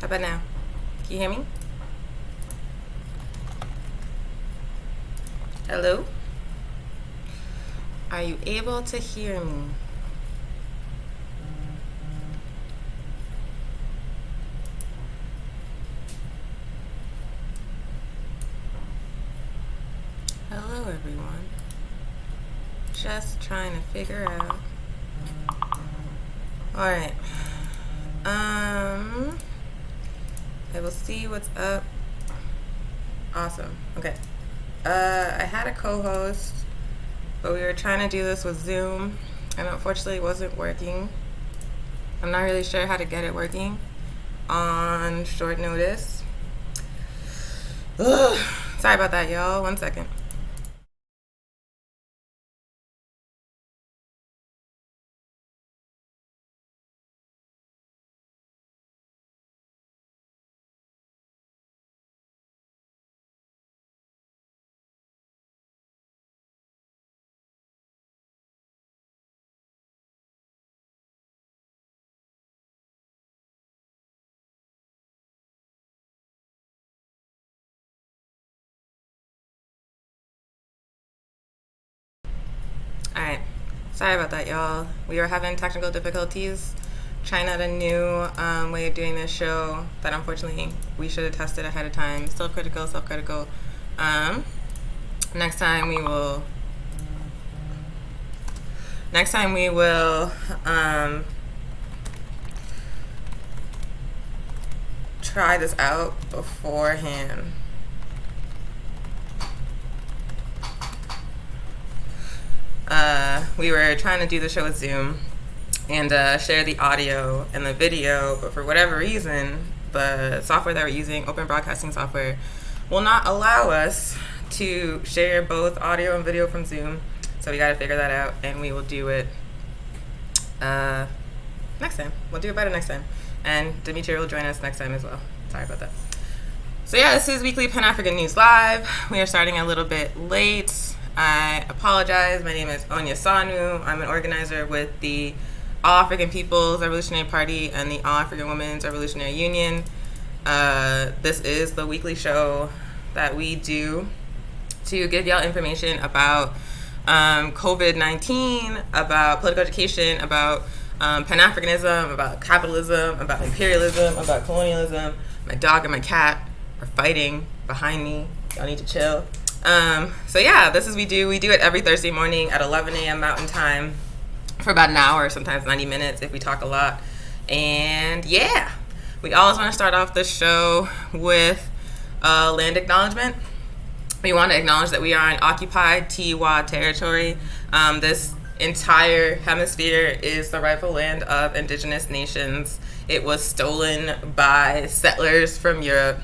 How about now? Can you hear me? Hello? Are you able to hear me? Hello, everyone. Just trying to figure out. Alright. I will see what's up. Awesome. Okay. I had a co-host, but we were trying to do this with Zoom, and unfortunately it wasn't working. I'm not really sure how to get it working on short notice. Ugh. Sorry about that, y'all. 1 second. Alright. Sorry about that, y'all. We were having technical difficulties trying out a new way of doing this show that unfortunately we should have tested ahead of time. Self-critical, self-critical. Um, next time we will. Next time we will try this out beforehand. We were trying to do the show with Zoom and share the audio and the video, but for whatever reason, the software that we're using, Open Broadcasting Software, will not allow us to share both audio and video from Zoom. So we got to figure that out, and we will do it next time. We'll do it better next time. And Dimitri will join us next time as well. Sorry about that. So yeah, this is Weekly Pan-African News Live. We are starting a little bit late. I apologize. My name is Onya Sanu. I'm an organizer with the All African People's Revolutionary Party and the All African Women's Revolutionary Union. This is the weekly show that we do to give y'all information about COVID-19, about political education, about Pan-Africanism, about capitalism, about imperialism, about colonialism. My dog and my cat are fighting behind me. Y'all need to chill. So yeah, this is we do it every Thursday morning at 11 a.m. Mountain Time for about an hour, sometimes 90 minutes if we talk a lot. And yeah, we always want to start off the show with land acknowledgement. We want to acknowledge that we are in occupied Tiwa territory. This entire hemisphere is the rightful land of indigenous nations. It was stolen by settlers from Europe,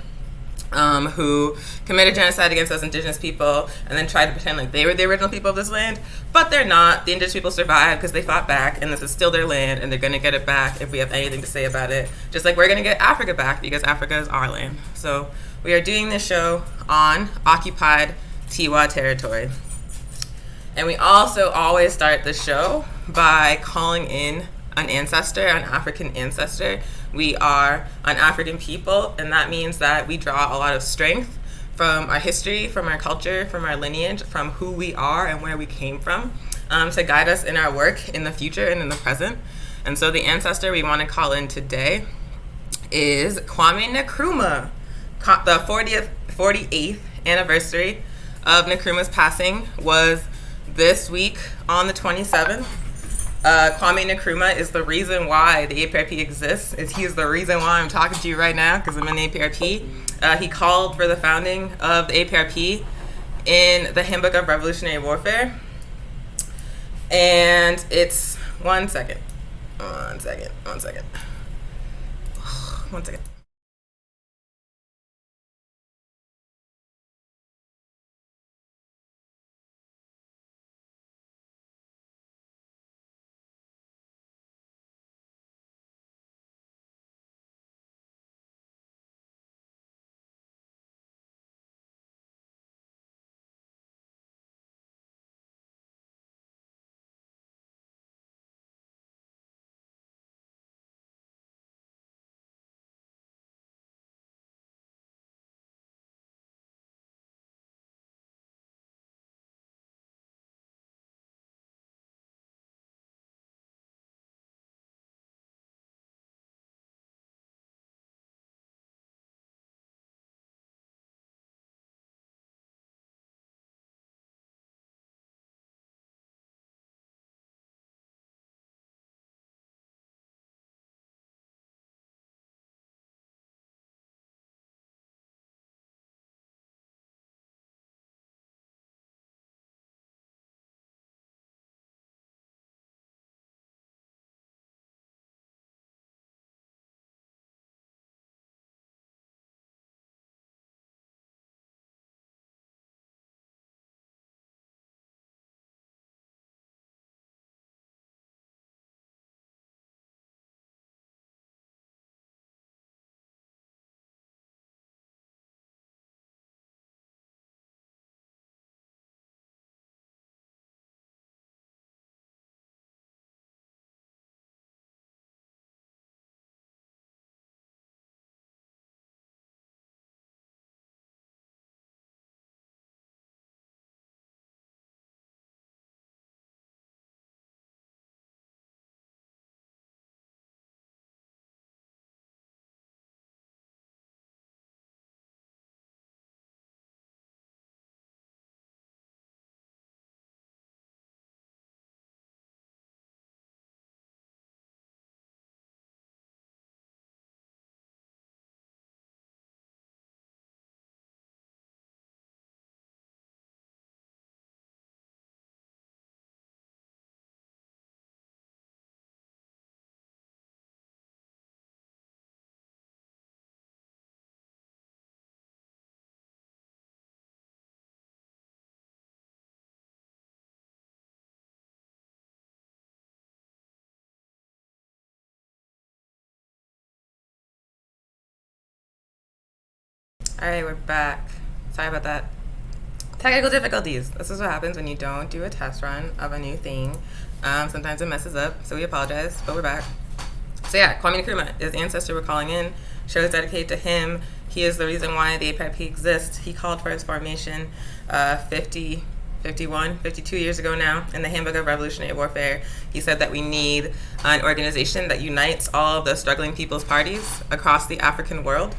who committed genocide against us indigenous people and then tried to pretend like they were the original people of this land, but they're not. The indigenous people survived because they fought back, and this is still their land, and they're going to get it back if we have anything to say about it, just like we're going to get Africa back because Africa is our land. So we are doing this show on occupied Tiwa territory. And we also always start the show by calling in an ancestor, an African ancestor. We are an African people, and that means that we draw a lot of strength from our history, from our culture, from our lineage, from who we are and where we came from, to guide us in our work in the future and in the present. And so the ancestor we want to call in today is Kwame Nkrumah. The 48th anniversary of Nkrumah's passing was this week on the 27th. Kwame Nkrumah is the reason why the APRP exists. He is the reason why I'm talking to you right now, because I'm in the APRP. He called for the founding of the APRP in the Handbook of Revolutionary Warfare. And it's one second. All right, we're back. Sorry about that. Technical difficulties. This is what happens when you don't do a test run of a new thing. Sometimes it messes up, so we apologize, but we're back. So yeah, Kwame Nkrumah, his ancestor, we're calling in. Show is dedicated to him. He is the reason why the APIP exists. He called for its formation 52 years ago now in the Handbook of Revolutionary Warfare. He said that we need an organization that unites all of the struggling people's parties across the African world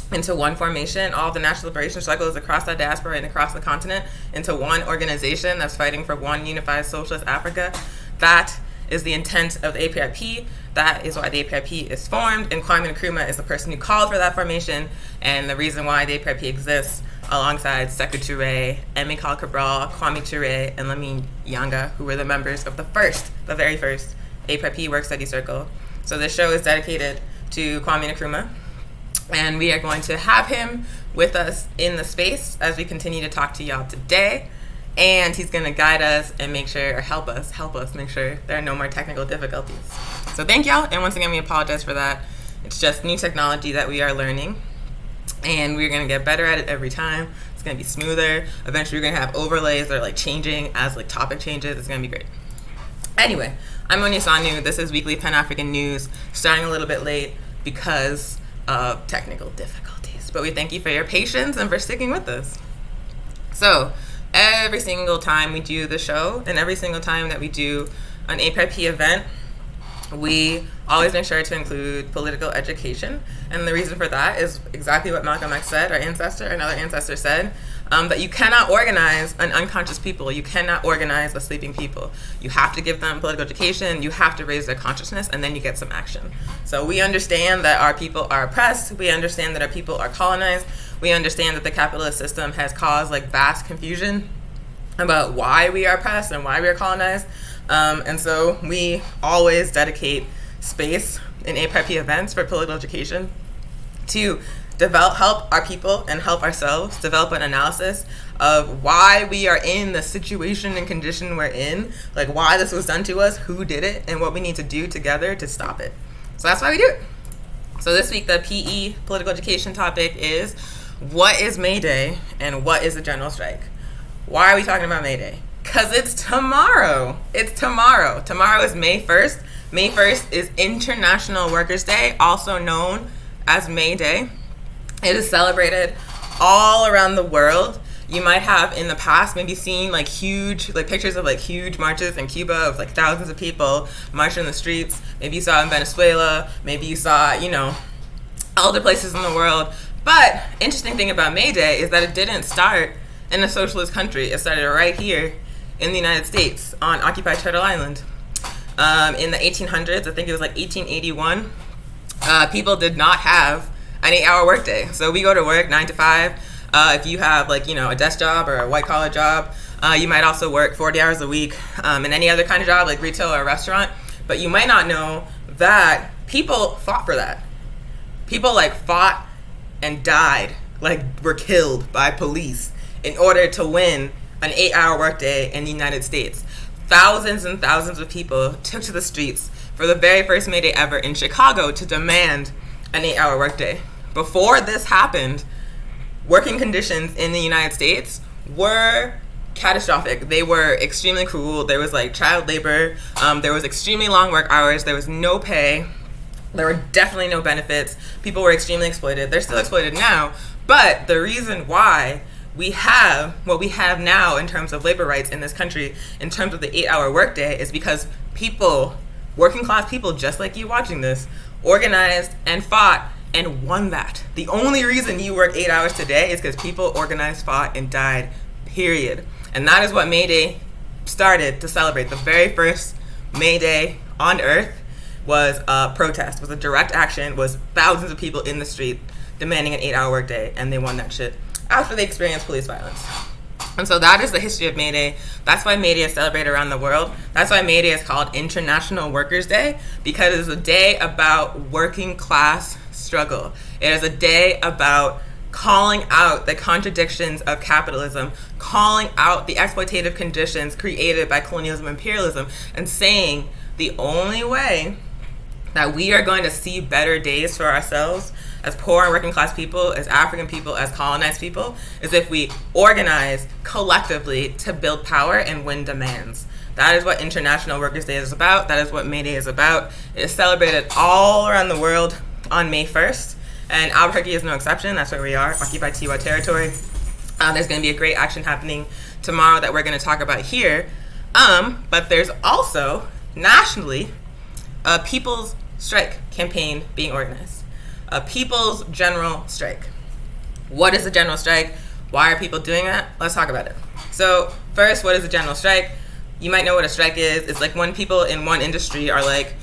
into one formation, all of the national liberation struggles across the diaspora and across the continent into one organization that's fighting for one unified socialist Africa. That is the intent of the APIP. That is why the APIP is formed, and Kwame Nkrumah is the person who called for that formation and the reason why the APIP exists, alongside Sekou Touré, Amilcar Cabral, Kwame Touré, and Lamine Yanga, who were the members of the very first APIP Work Study Circle. So this show is dedicated to Kwame Nkrumah, and we are going to have him with us in the space as we continue to talk to y'all today. And he's going to guide us and help us make sure there are no more technical difficulties. So thank y'all, and once again, we apologize for that. It's just new technology that we are learning, and we're going to get better at it every time. It's going to be smoother. Eventually, we're going to have overlays that are changing as topic changes. It's going to be great. Anyway, I'm Monia Sanu. This is Weekly Pan-African News, starting a little bit late because of technical difficulties. But we thank you for your patience and for sticking with us. So, every single time we do the show and every single time that we do an APIP event, we always make sure to include political education. And the reason for that is exactly what Malcolm X said, another ancestor said, that you cannot organize an unconscious people. You cannot organize a sleeping people. You have to give them political education. You have to raise their consciousness, and then you get some action. So we understand that our people are oppressed. We understand that our people are colonized. We understand that the capitalist system has caused vast confusion about why we are oppressed and why we are colonized. And so we always dedicate space in APIP events for political education to help our people and help ourselves develop an analysis of why we are in the situation and condition we're in, why this was done to us, who did it, and what we need to do together to stop it. So that's why we do it. So this week, the PE political education topic is, what is May Day and what is a general strike? Why are we talking about May Day? Because it's tomorrow. It's tomorrow. Tomorrow is May 1st. May 1st is International Workers' Day, also known as May Day. It is celebrated all around the world. You might have in the past maybe seen huge pictures of huge marches in Cuba of thousands of people marching in the streets. Maybe you saw it in Venezuela. Maybe you saw, other places in the world. But interesting thing about May Day is that it didn't start in a socialist country. It started right here in the United States on occupied Turtle Island. In the 1800s, I think it was 1881, people did not have an 8-hour workday. So we go to work 9 to 5. If you have a desk job or a white collar job, you might also work 40 hours a week in any other kind of job like retail or restaurant. But you might not know that people fought for that. People fought and died, were killed by police in order to win an 8-hour workday in the United States. Thousands and thousands of people took to the streets for the very first May Day ever in Chicago to demand an 8-hour workday. Before this happened, working conditions in the United States were catastrophic. They were extremely cruel. There was child labor. There was extremely long work hours. There was no pay. There were definitely no benefits. People were extremely exploited. They're still exploited now. But the reason why we have what we have now in terms of labor rights in this country, in terms of the 8-hour workday, is because people, working class people just like you watching this, organized and fought and won that. The only reason you work 8 hours today is because people organized, fought, and died, period. And that is what May Day started to celebrate. The very first May Day on Earth was a protest, was a direct action, was thousands of people in the street demanding an 8-hour workday, and they won that shit after they experienced police violence. And so that is the history of May Day. That's why May Day is celebrated around the world. That's why May Day is called International Workers' Day, because it is a day about working class struggle. It is a day about calling out the contradictions of capitalism, calling out the exploitative conditions created by colonialism and imperialism, and saying the only way that we are going to see better days for ourselves as poor and working class people, as African people, as colonized people, is if we organize collectively to build power and win demands. That is what International Workers' Day is about. That is what May Day is about. It is celebrated all around the world on May 1st, and Albuquerque is no exception. That's where we are, occupied Tiwa territory. There's going to be a great action happening tomorrow that we're going to talk about here. But there's also, nationally, a People's Strike campaign being organized. A People's General Strike. What is a general strike? Why are people doing that? Let's talk about it. So first, what is a general strike? You might know what a strike is. It's like when people in one industry are like,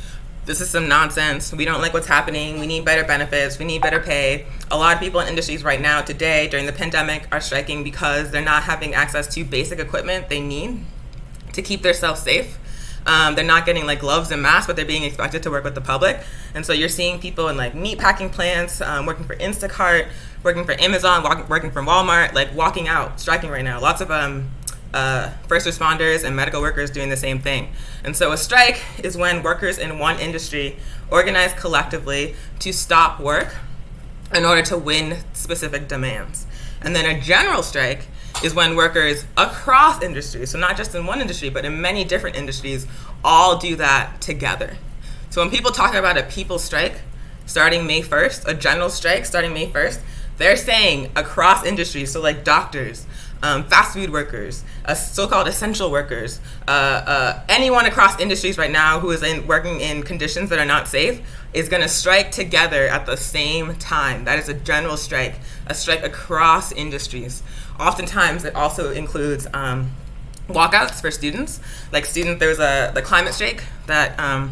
this is some nonsense. We don't like what's happening. We need better benefits. We need better pay. A lot of people in industries right now, today, during the pandemic, are striking because they're not having access to basic equipment they need to keep themselves safe. They're not getting like gloves and masks, but they're being expected to work with the public. And so you're seeing people in like meat packing plants, working for Instacart, working for Amazon, working for Walmart, like walking out, striking right now. Lots of first responders and medical workers doing the same thing. And so a strike is when workers in one industry organize collectively to stop work in order to win specific demands. And then a general strike is when workers across industries, so not just in one industry, but in many different industries, all do that together. So when people talk about a people's strike starting May 1st, a general strike starting May 1st, they're saying across industries, so like doctors, fast food workers, so-called essential workers, anyone across industries right now who is working in conditions that are not safe is going to strike together at the same time. That is a general strike, a strike across industries. Oftentimes, it also includes walkouts for students. Like there was the climate strike that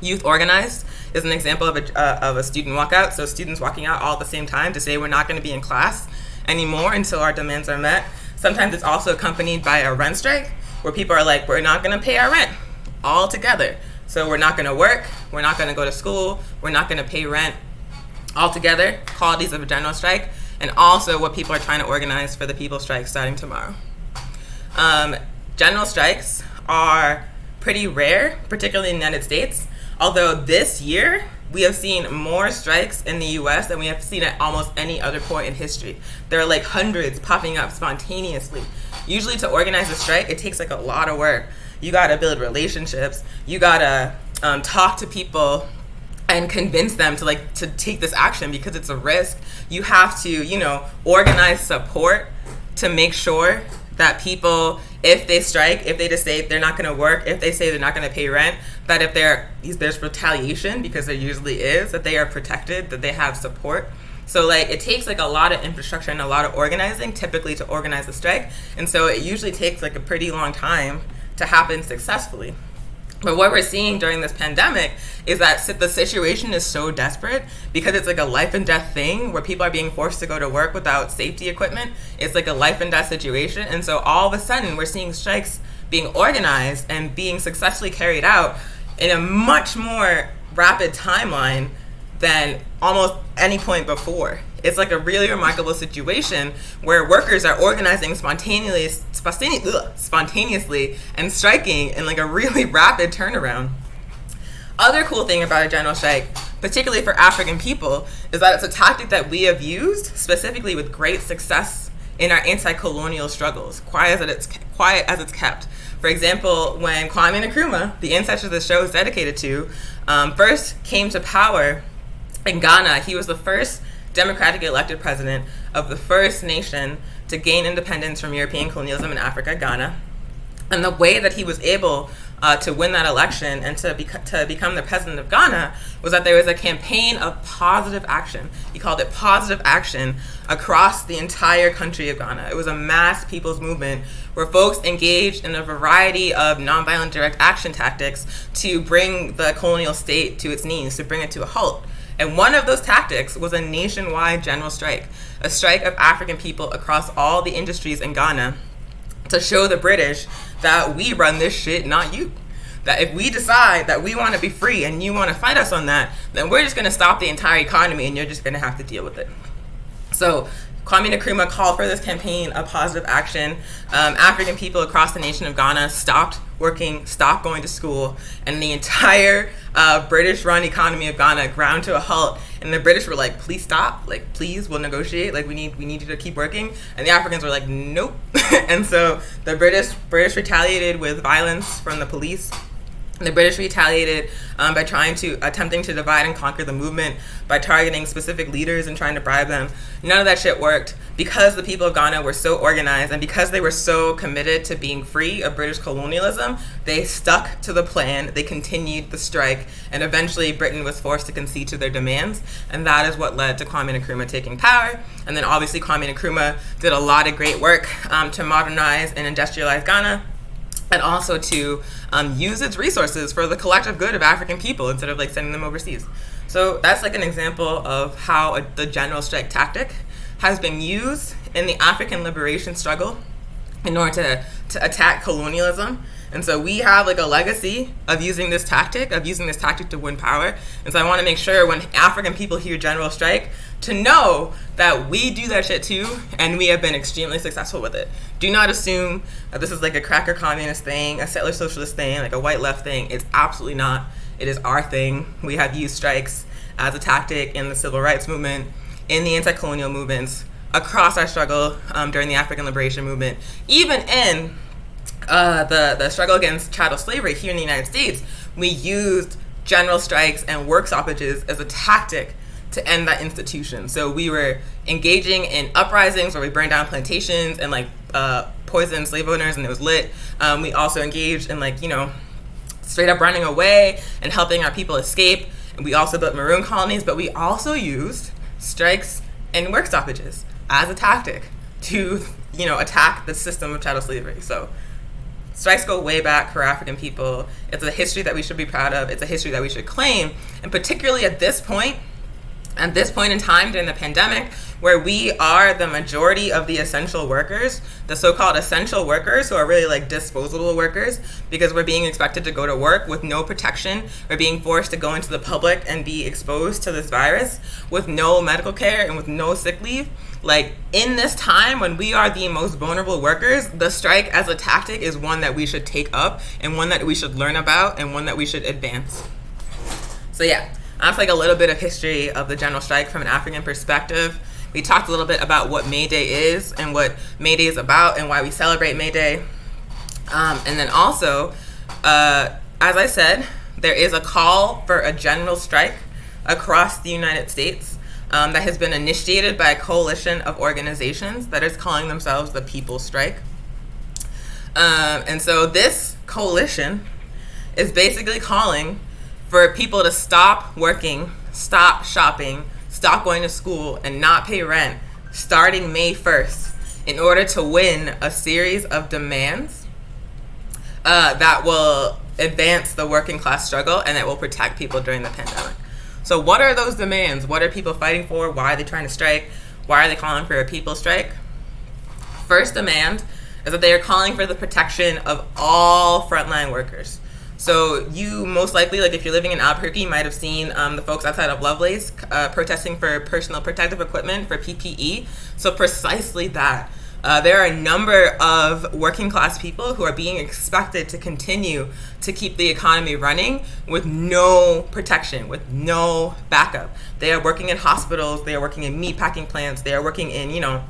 youth organized is an example of a student walkout. So students walking out all at the same time to say we're not going to be in class anymore until our demands are met. Sometimes it's also accompanied by a rent strike where people are like, we're not going to pay our rent all together. So we're not going to work, we're not going to go to school, we're not going to pay rent all together. Qualities of a general strike, and also what people are trying to organize for the People's Strike starting tomorrow. General strikes are pretty rare, particularly in the United States, although this year we have seen more strikes in the US than we have seen at almost any other point in history. There are like hundreds popping up spontaneously. Usually to organize a strike, it takes like a lot of work. You gotta build relationships. You gotta talk to people and convince them to take this action because it's a risk. You have to, organize support to make sure that people, if they strike, if they just say they're not going to work, if they say they're not going to pay rent, that if there's retaliation, because there usually is, that they are protected, that they have support. So it takes a lot of infrastructure and a lot of organizing typically to organize a strike. And so it usually takes a pretty long time to happen successfully. But what we're seeing during this pandemic is that the situation is so desperate because it's a life and death thing where people are being forced to go to work without safety equipment. It's a life and death situation. And so all of a sudden we're seeing strikes being organized and being successfully carried out in a much more rapid timeline than almost any point before. It's a really remarkable situation where workers are organizing spontaneously and striking in a really rapid turnaround. Other cool thing about a general strike, particularly for African people, is that it's a tactic that we have used specifically with great success in our anti-colonial struggles, quiet as it's kept. For example, when Kwame Nkrumah, the ancestor the show is dedicated to, first came to power in Ghana, he was the first democratically elected president of the first nation to gain independence from European colonialism in Africa, Ghana. And the way that he was able to win that election and to become the president of Ghana was that there was a campaign of positive action. He called it positive action across the entire country of Ghana. It was a mass people's movement where folks engaged in a variety of nonviolent direct action tactics to bring the colonial state to its knees, to bring it to a halt. And one of those tactics was a nationwide general strike, a strike of African people across all the industries in Ghana to show the British that we run this shit, not you. That if we decide that we want to be free and you want to fight us on that, then we're just going to stop the entire economy and you're just going to have to deal with it. So Kwame Nkrumah called for this campaign of positive action. African people across the nation of Ghana stopped working, stopped going to school, and the entire British-run economy of Ghana ground to a halt. And the British were like, "Please stop! Like, please, we'll negotiate. Like, we need you to keep working." And the Africans were like, "Nope." And so the British retaliated with violence from the police. The British retaliated by attempting to divide and conquer the movement, by targeting specific leaders and trying to bribe them. None of that shit worked. Because the people of Ghana were so organized and because they were so committed to being free of British colonialism, they stuck to the plan, they continued the strike, and eventually Britain was forced to concede to their demands. And that is what led to Kwame Nkrumah taking power. And then obviously Kwame Nkrumah did a lot of great work to modernize and industrialize Ghana, and also to use its resources for the collective good of African people instead of like sending them overseas. So that's like an example of how the general strike tactic has been used in the African liberation struggle in order to attack colonialism. And so we have like a legacy of using this tactic to win power. And so I want to make sure when African people hear general strike to know that we do that shit too, and we have been extremely successful with it. Do not assume that this is like a cracker communist thing, a settler socialist thing, like a white left thing. It's absolutely not. It is our thing. We have used strikes as a tactic in the civil rights movement, in the anti-colonial movements, across our struggle during the African liberation movement, even in the struggle against chattel slavery here in the United States. We used general strikes and work stoppages as a tactic to end that institution. So we were engaging in uprisings where we burned down plantations and like poisoned slave owners, and it was lit. We also engaged in like, straight up running away and helping our people escape. And we also built maroon colonies, but we also used strikes and work stoppages as a tactic to, attack the system of chattel slavery. So strikes go way back for African people. It's a history that we should be proud of. It's a history that we should claim. And particularly at this point in time during the pandemic, where we are the majority of the essential workers, the so-called essential workers who are really like disposable workers, because we're being expected to go to work with no protection. We're being forced to go into the public and be exposed to this virus with no medical care and with no sick leave. Like, in this time when we are the most vulnerable workers, the strike as a tactic is one that we should take up and one that we should learn about and one that we should advance. So yeah, that's like a little bit of history of the general strike from an African perspective. We talked a little bit about what May Day is and what May Day is about and why we celebrate May Day. And then also, as I said, there is a call for a general strike across the United States that has been initiated by a coalition of organizations that is calling themselves the People's Strike. And so this coalition is basically calling for people to stop working, stop shopping, stop going to school, and not pay rent starting May 1st in order to win a series of demands that will advance the working class struggle and that will protect people during the pandemic. So what are those demands? What are people fighting for? Why are they trying to strike? Why are they calling for a people's strike? First demand is that they are calling for the protection of all frontline workers. So you most likely, like if you're living in Albuquerque, you might have seen the folks outside of Lovelace protesting for personal protective equipment, for PPE. So precisely that. There are a number of working class people who are being expected to continue to keep the economy running with no protection, with no backup. They are working in hospitals, they are working in meat packing plants, they are working in,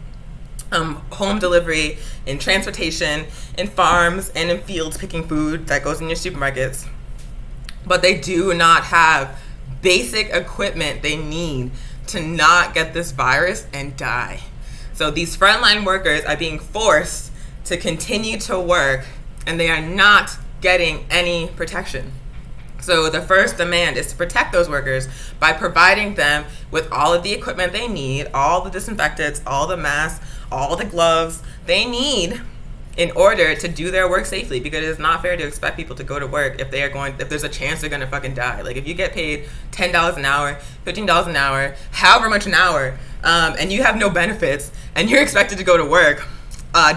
home delivery, in transportation, in farms, and in fields picking food that goes in your supermarkets. But they do not have basic equipment they need to not get this virus and die. So these frontline workers are being forced to continue to work, and they are not getting any protection. So the first demand is to protect those workers by providing them with all of the equipment they need, all the disinfectants, all the masks, all the gloves they need in order to do their work safely, because it's not fair to expect people to go to work if there's a chance they're gonna fucking die. Like if you get paid $10 an hour, $15 an hour, however much an hour, and you have no benefits and you're expected to go to work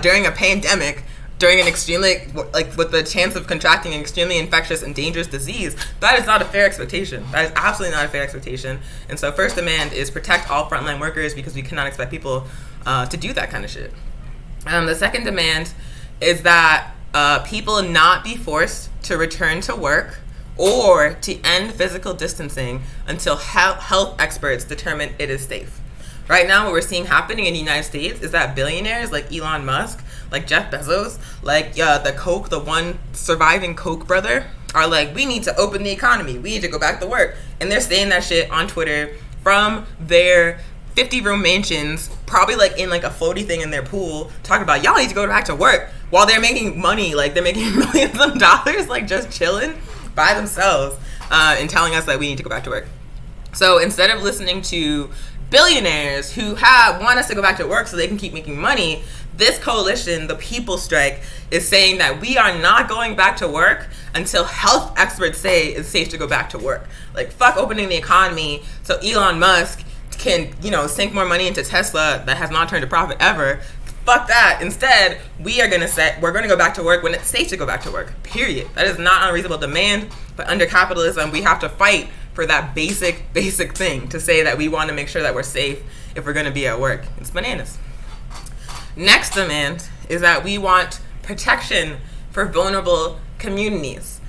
during a pandemic, during an extremely, like with the chance of contracting an extremely infectious and dangerous disease, that is not a fair expectation. That is absolutely not a fair expectation. And so first demand is protect all frontline workers, because we cannot expect people to do that kind of shit. The second demand is that people not be forced to return to work or to end physical distancing until health experts determine it is safe. Right now, what we're seeing happening in the United States is that billionaires like Elon Musk, like Jeff Bezos, like the one surviving Koch brother, are like, we need to open the economy. We need to go back to work. And they're saying that shit on Twitter from their 50-room mansions, probably like in like a floaty thing in their pool, talking about y'all need to go back to work while they're making money, like they're making millions of dollars, like just chilling by themselves, and telling us that we need to go back to work. So instead of listening to billionaires who want us to go back to work so they can keep making money, this coalition, the People Strike, is saying that we are not going back to work until health experts say it's safe to go back to work. Like, fuck opening the economy so Elon Musk can, sink more money into Tesla that has not turned a profit ever. Fuck that. Instead, we're going to go back to work when it's safe to go back to work, period. That is not unreasonable demand, but under capitalism, we have to fight for that basic thing to say that we want to make sure that we're safe if we're going to be at work. It's bananas. Next demand is that we want protection for vulnerable communities.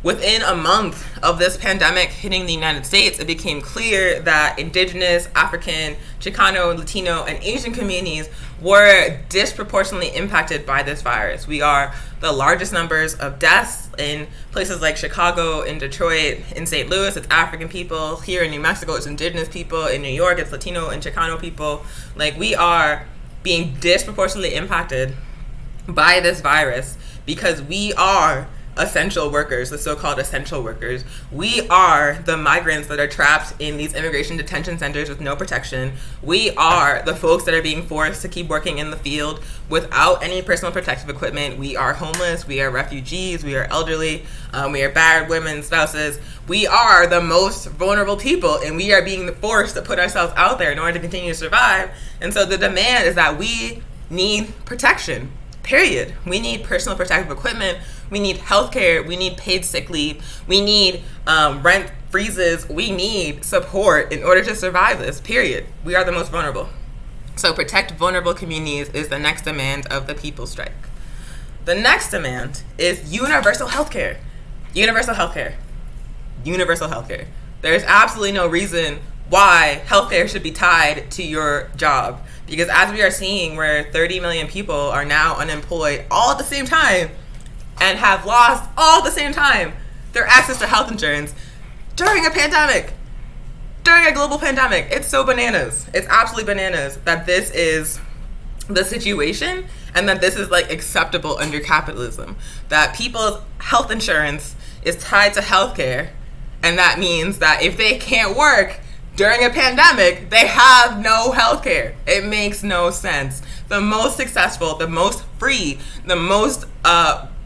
Within a month of this pandemic hitting the United States, it became clear that Indigenous, African, Chicano, Latino, and Asian communities were disproportionately impacted by this virus. We are the largest numbers of deaths in places like Chicago, in Detroit, in St. Louis, it's African people. Here in New Mexico, it's Indigenous people. In New York, it's Latino and Chicano people. Like, we are being disproportionately impacted by this virus because we are essential workers, the so-called essential workers. We are the migrants that are trapped in these immigration detention centers with no protection. We are the folks that are being forced to keep working in the field without any personal protective equipment. We are homeless. We are refugees. We are elderly. We are battered women, spouses. We are the most vulnerable people, and we are being forced to put ourselves out there in order to continue to survive. And so the demand is that we need protection. Period. We need personal protective equipment. We need healthcare. We need paid sick leave. We need rent freezes. We need support in order to survive this. Period. We are the most vulnerable. So protect vulnerable communities is the next demand of the People Strike. The next demand is universal healthcare. Universal healthcare. Universal healthcare. There's absolutely no reason why healthcare should be tied to your job. Because as we are seeing, where 30 million people are now unemployed all at the same time and have lost all at the same time their access to health insurance during a pandemic, during a global pandemic. It's so bananas. It's absolutely bananas that this is the situation and that this is like acceptable under capitalism. That people's health insurance is tied to healthcare, and that means that if they can't work during a pandemic, they have no health care. It makes no sense. The most successful, the most free, the most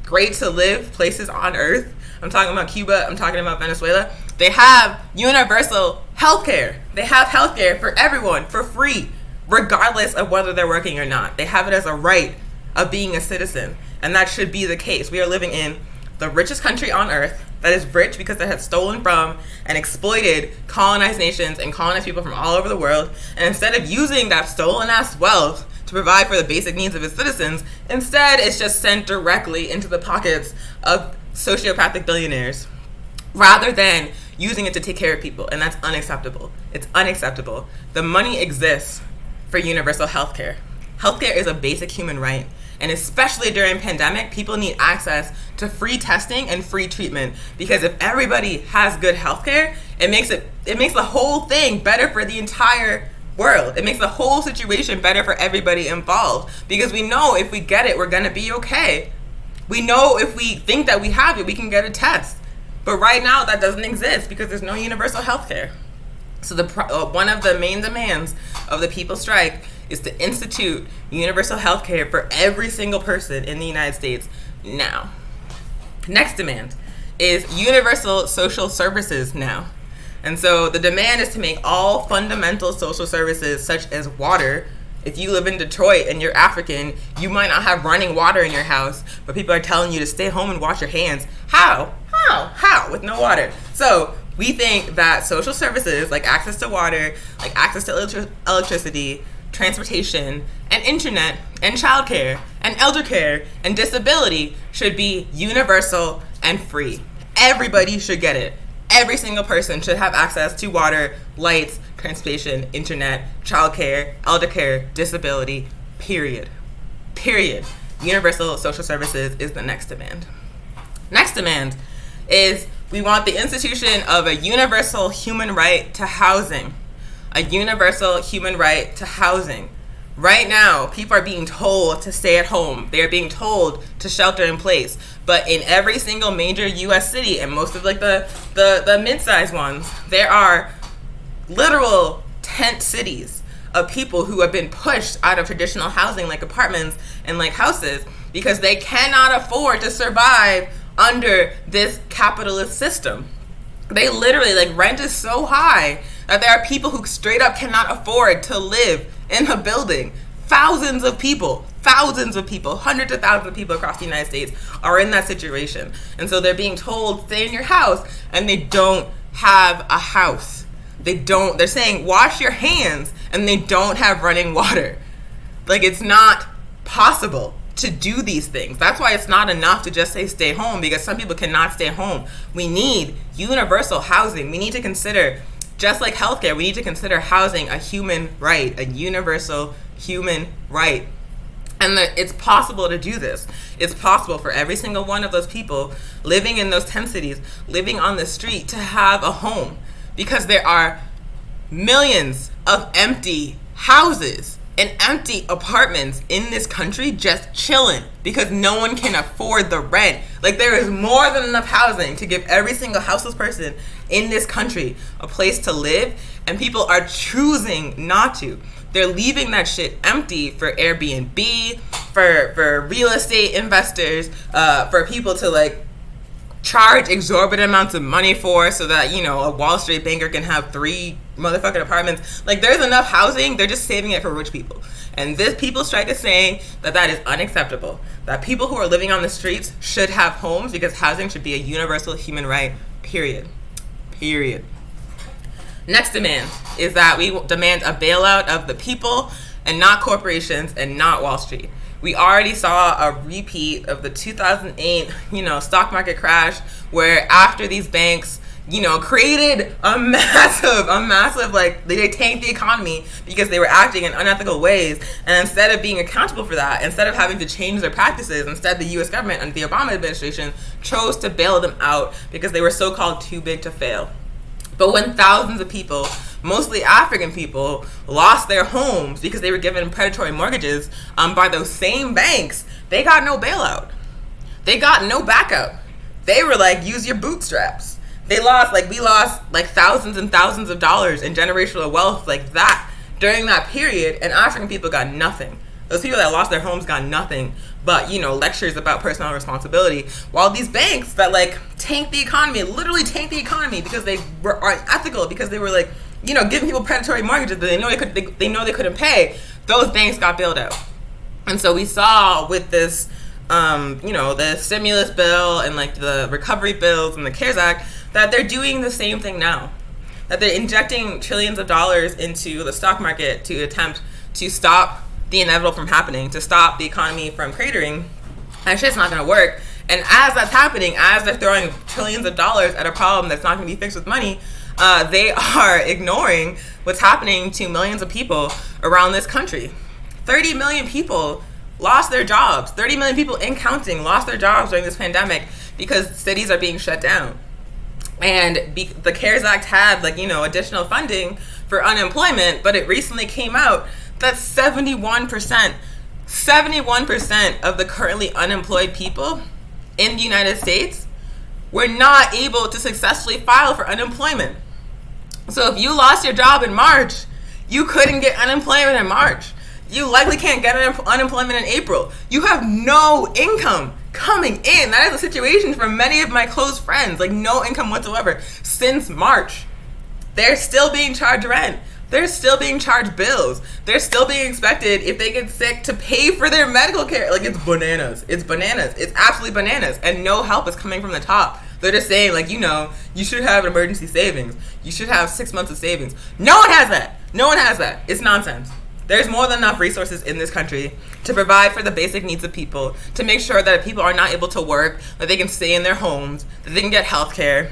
great to live places on earth, I'm talking about Cuba, I'm talking about Venezuela, they have universal health care. They have health care for everyone for free, regardless of whether they're working or not. They have it as a right of being a citizen, and that should be the case. We are living in the richest country on earth that is rich because they have stolen from and exploited colonized nations and colonized people from all over the world. And instead of using that stolen ass wealth to provide for the basic needs of its citizens, instead it's just sent directly into the pockets of sociopathic billionaires rather than using it to take care of people. And that's unacceptable. It's unacceptable. The money exists for universal healthcare. Healthcare is a basic human right. And especially during pandemic, people need access to free testing and free treatment, because if everybody has good healthcare, it makes the whole thing better for the entire world. It makes the whole situation better for everybody involved, because we know if we get it, we're gonna be okay. We know if we think that we have it, we can get a test. But right now, that doesn't exist because there's no universal healthcare. So one of the main demands of the People Strike is to institute universal health care for every single person in the United States now. Next demand is universal social services now. And so the demand is to make all fundamental social services such as water If you live in Detroit and you're African, you might not have running water in your house, but people are telling you to stay home and wash your hands. How? With no water. So we think that social services like access to water, like access to electricity, transportation, and internet, and childcare, and elder care, and disability should be universal and free. Everybody should get it. Every single person should have access to water, lights, transportation, internet, childcare, elder care, disability, period. Universal social services is the next demand. Next demand is we want the institution of a universal human right to housing. A universal human right to housing. Right now, people are being told to stay at home. They are being told to shelter in place. But in every single major U.S. city, and most of like the mid-sized ones, there are literal tent cities of people who have been pushed out of traditional housing like apartments and like houses because they cannot afford to survive under this capitalist system. They literally, like, rent is so high that there are people who straight up cannot afford to live in a building. Thousands of people, hundreds of thousands of people across the United States are in that situation. And so they're being told, stay in your house, and they don't have a house. They're saying, wash your hands, and they don't have running water. Like, it's not possible to do these things. That's why it's not enough to just say stay home, because some people cannot stay home. We need universal housing. We need to consider, just like healthcare, we need to consider housing a human right, a universal human right. And it's possible to do this. It's possible for every single one of those people living in those tent cities, living on the street, to have a home, because there are millions of empty houses and empty apartments in this country just chilling because no one can afford the rent. Like, there is more than enough housing to give every single houseless person in this country a place to live, and people are choosing not to. They're leaving that shit empty for Airbnb, for real estate investors, for people to like charge exorbitant amounts of money for, so that, you know, a Wall Street banker can have 3 motherfucking apartments. Like, there's enough housing, they're just saving it for rich people. And this people strike is saying that is unacceptable. That people who are living on the streets should have homes, because housing should be a universal human right, period. Next demand is that we demand a bailout of the people and not corporations and not Wall Street. We already saw a repeat of the 2008, stock market crash, where after these banks, created a massive, like, they tanked the economy because they were acting in unethical ways. And instead of being accountable for that, instead of having to change their practices, instead the U.S. government and the Obama administration chose to bail them out because they were so-called too big to fail. But when thousands of people, mostly African people, lost their homes because they were given predatory mortgages by those same banks, they got no bailout. They got no backup. They were like, use your bootstraps. We lost thousands and thousands of dollars in generational wealth like that during that period, and African people got nothing. Those people that lost their homes got nothing but, lectures about personal responsibility, while these banks that, like, literally tanked the economy because they were unethical, because they were, like, giving people predatory mortgages that they know they couldn't pay, those banks got bailed out. And so we saw with this, the stimulus bill and, like, the recovery bills and the CARES Act, that they're doing the same thing now. That they're injecting trillions of dollars into the stock market to attempt to stop the inevitable from happening, to stop the economy from cratering. That shit's not going to work. And as that's happening, as they're throwing trillions of dollars at a problem that's not going to be fixed with money, they are ignoring what's happening to millions of people around this country. 30 million people lost their jobs. 30 million people and counting lost their jobs during this pandemic because cities are being shut down. And the CARES Act had, additional funding for unemployment, but it recently came out that 71% of the currently unemployed people in the United States were not able to successfully file for unemployment. So if you lost your job in March, you couldn't get unemployment in March. You likely can't get unemployment in April. You have no income coming in. That is the situation for many of my close friends, like no income whatsoever since March. They're still being charged rent. They're still being charged bills. They're still being expected, if they get sick, to pay for their medical care. Like, it's bananas. It's bananas. It's absolutely bananas. And no help is coming from the top. They're just saying, like, you know, you should have an emergency savings. You should have 6 months of savings. No one has that. No one has that. It's nonsense. There's more than enough resources in this country to provide for the basic needs of people, to make sure that if people are not able to work, that they can stay in their homes, that they can get health care,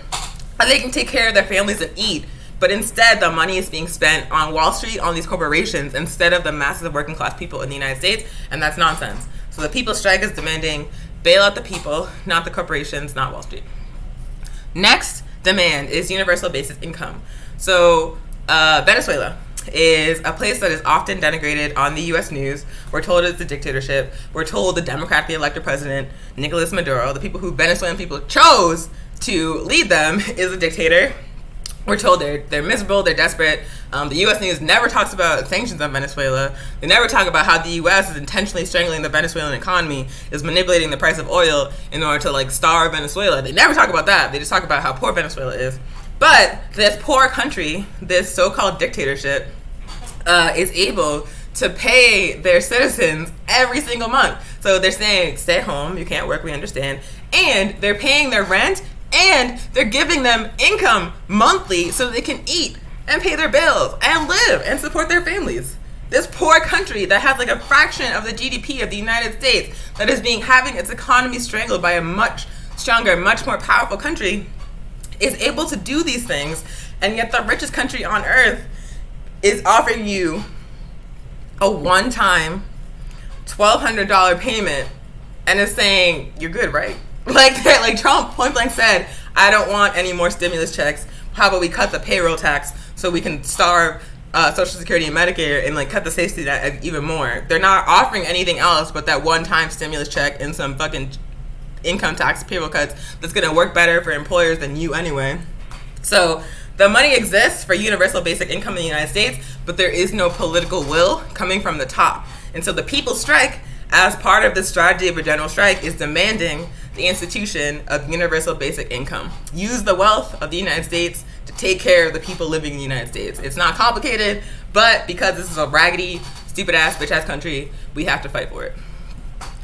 that they can take care of their families and eat. But instead, the money is being spent on Wall Street, on these corporations, instead of the masses of working class people in the United States, and that's nonsense. So the People's Strike is demanding bail out the people, not the corporations, not Wall Street. Next demand is universal basic income. So Venezuela is a place that is often denigrated on the U.S. news. We're told it's a dictatorship. We're told the democratically elected president, Nicolas Maduro, the people who Venezuelan people chose to lead them, is a dictator. We're told they're miserable, they're desperate. The U.S. news never talks about sanctions on Venezuela. They never talk about how the U.S. is intentionally strangling the Venezuelan economy, is manipulating the price of oil in order to, like, starve Venezuela. They never talk about that. They just talk about how poor Venezuela is. But this poor country, this so-called dictatorship, is able to pay their citizens every single month. So they're saying, stay home, you can't work, we understand. And they're paying their rent, and they're giving them income monthly so they can eat and pay their bills and live and support their families. This poor country that has like a fraction of the GDP of the United States, that is having its economy strangled by a much stronger, much more powerful country, is able to do these things, and yet the richest country on earth is offering you a one-time $1,200 payment and is saying, you're good, right? Like Trump point blank said, I don't want any more stimulus checks. How about we cut the payroll tax so we can starve Social Security and Medicare and like cut the safety net even more. They're not offering anything else but that one-time stimulus check and some fucking income tax payroll cuts that's going to work better for employers than you anyway. So the money exists for universal basic income in the United States, but there is no political will coming from the top. And so the People's Strike, as part of the strategy of a general strike, is demanding the institution of universal basic income. Use the wealth of the United States to take care of the people living in the United States. It's not complicated, but because this is a raggedy, stupid-ass, bitch-ass country, we have to fight for it.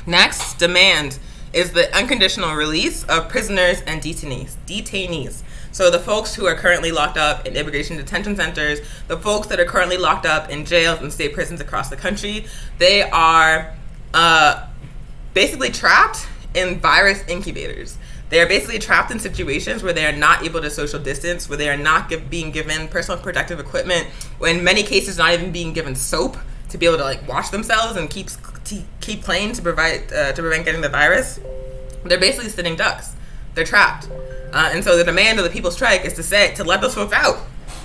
Next demand is the unconditional release of prisoners and detainees. So the folks who are currently locked up in immigration detention centers, the folks that are currently locked up in jails and state prisons across the country, they are basically trapped in virus incubators. They are basically trapped in situations where they are not able to social distance, where they are not being given personal protective equipment, in many cases not even being given soap to be able to like wash themselves and keep clean to prevent getting the virus. They're basically sitting ducks. They're trapped. And so the demand of the People's Strike is to let those folks out.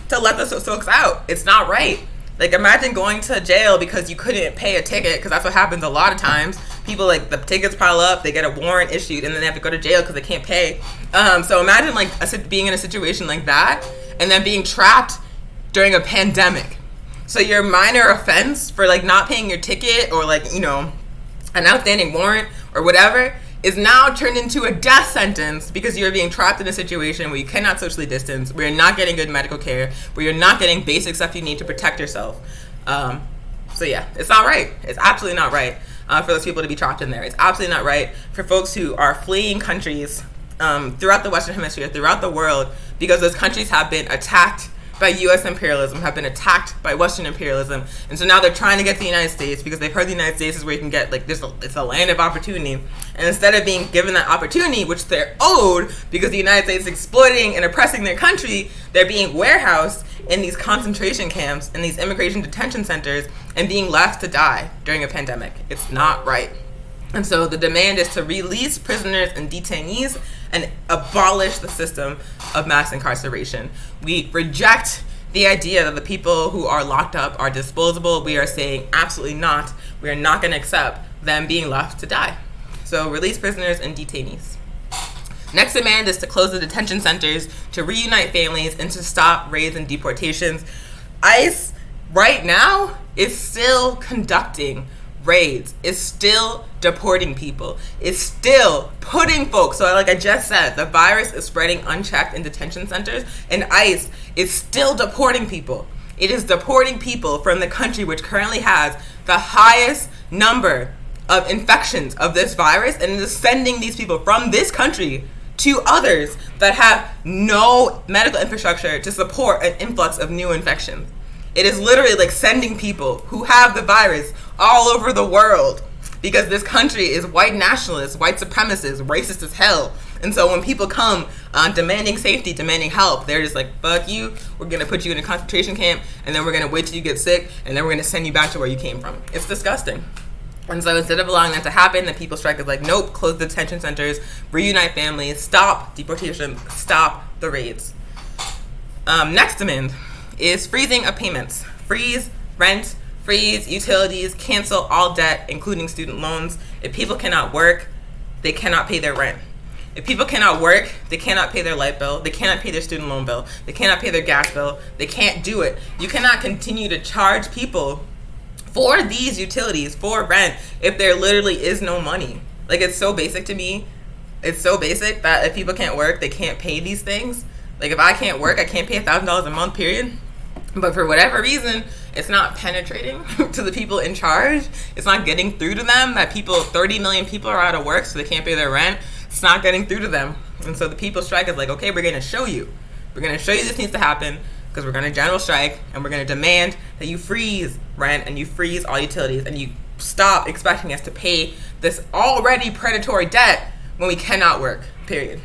To let those folks out. It's not right. Like, imagine going to jail because you couldn't pay a ticket, because that's what happens a lot of times. People, like, the tickets pile up, they get a warrant issued, and then they have to go to jail because they can't pay. So imagine, like, being in a situation like that, and then being trapped during a pandemic. So your minor offense for, like, not paying your ticket or, like, you know, an outstanding warrant or whatever is now turned into a death sentence because you're being trapped in a situation where you cannot socially distance, where you're not getting good medical care, where you're not getting basic stuff you need to protect yourself. So yeah, it's not right. It's absolutely not right for those people to be trapped in there. It's absolutely not right for folks who are fleeing countries throughout the Western Hemisphere, throughout the world, because those countries have been attacked by U.S. imperialism, have been attacked by Western imperialism, and so now they're trying to get to the United States because they've heard the United States is where you can get, like, it's a land of opportunity, and instead of being given that opportunity, which they're owed because the United States is exploiting and oppressing their country, they're being warehoused in these concentration camps, in these immigration detention centers, and being left to die during a pandemic. It's not right. And so the demand is to release prisoners and detainees and abolish the system of mass incarceration. We reject the idea that the people who are locked up are disposable. We are saying absolutely not. We are not going to accept them being left to die. So release prisoners and detainees. Next demand is to close the detention centers, to reunite families, and to stop raids and deportations. ICE right now is still conducting raids, is still deporting people, is still putting folks, so like I just said, the virus is spreading unchecked in detention centers, and ICE is still deporting people. It is deporting people from the country which currently has the highest number of infections of this virus, and it is sending these people from this country to others that have no medical infrastructure to support an influx of new infections. It is literally like sending people who have the virus all over the world, because this country is white nationalist, white supremacist, racist as hell. And so when people come demanding safety, demanding help, they're just like, fuck you, we're going to put you in a concentration camp, and then we're going to wait till you get sick, and then we're going to send you back to where you came from. It's disgusting. And so instead of allowing that to happen, the People Strike is like, nope, close the detention centers, reunite families, stop deportation, stop the raids. Next demand is freezing of payments. Freeze rent, freeze utilities, cancel all debt, including student loans. If people cannot work, they cannot pay their rent. If people cannot work, they cannot pay their light bill, they cannot pay their student loan bill, they cannot pay their gas bill, they can't do it. You cannot continue to charge people for these utilities, for rent, if there literally is no money. Like, it's so basic to me. It's so basic that if people can't work, they can't pay these things. Like, if I can't work, I can't pay $1,000 a month, period. But for whatever reason, it's not penetrating to the people in charge. It's not getting through to them that 30 million people are out of work, so they can't pay their rent. It's not getting through to them. And so the People Strike is like, okay, we're going to show you. We're going to show you this needs to happen, because we're going to general strike, and we're going to demand that you freeze rent and you freeze all utilities, and you stop expecting us to pay this already predatory debt when we cannot work, period.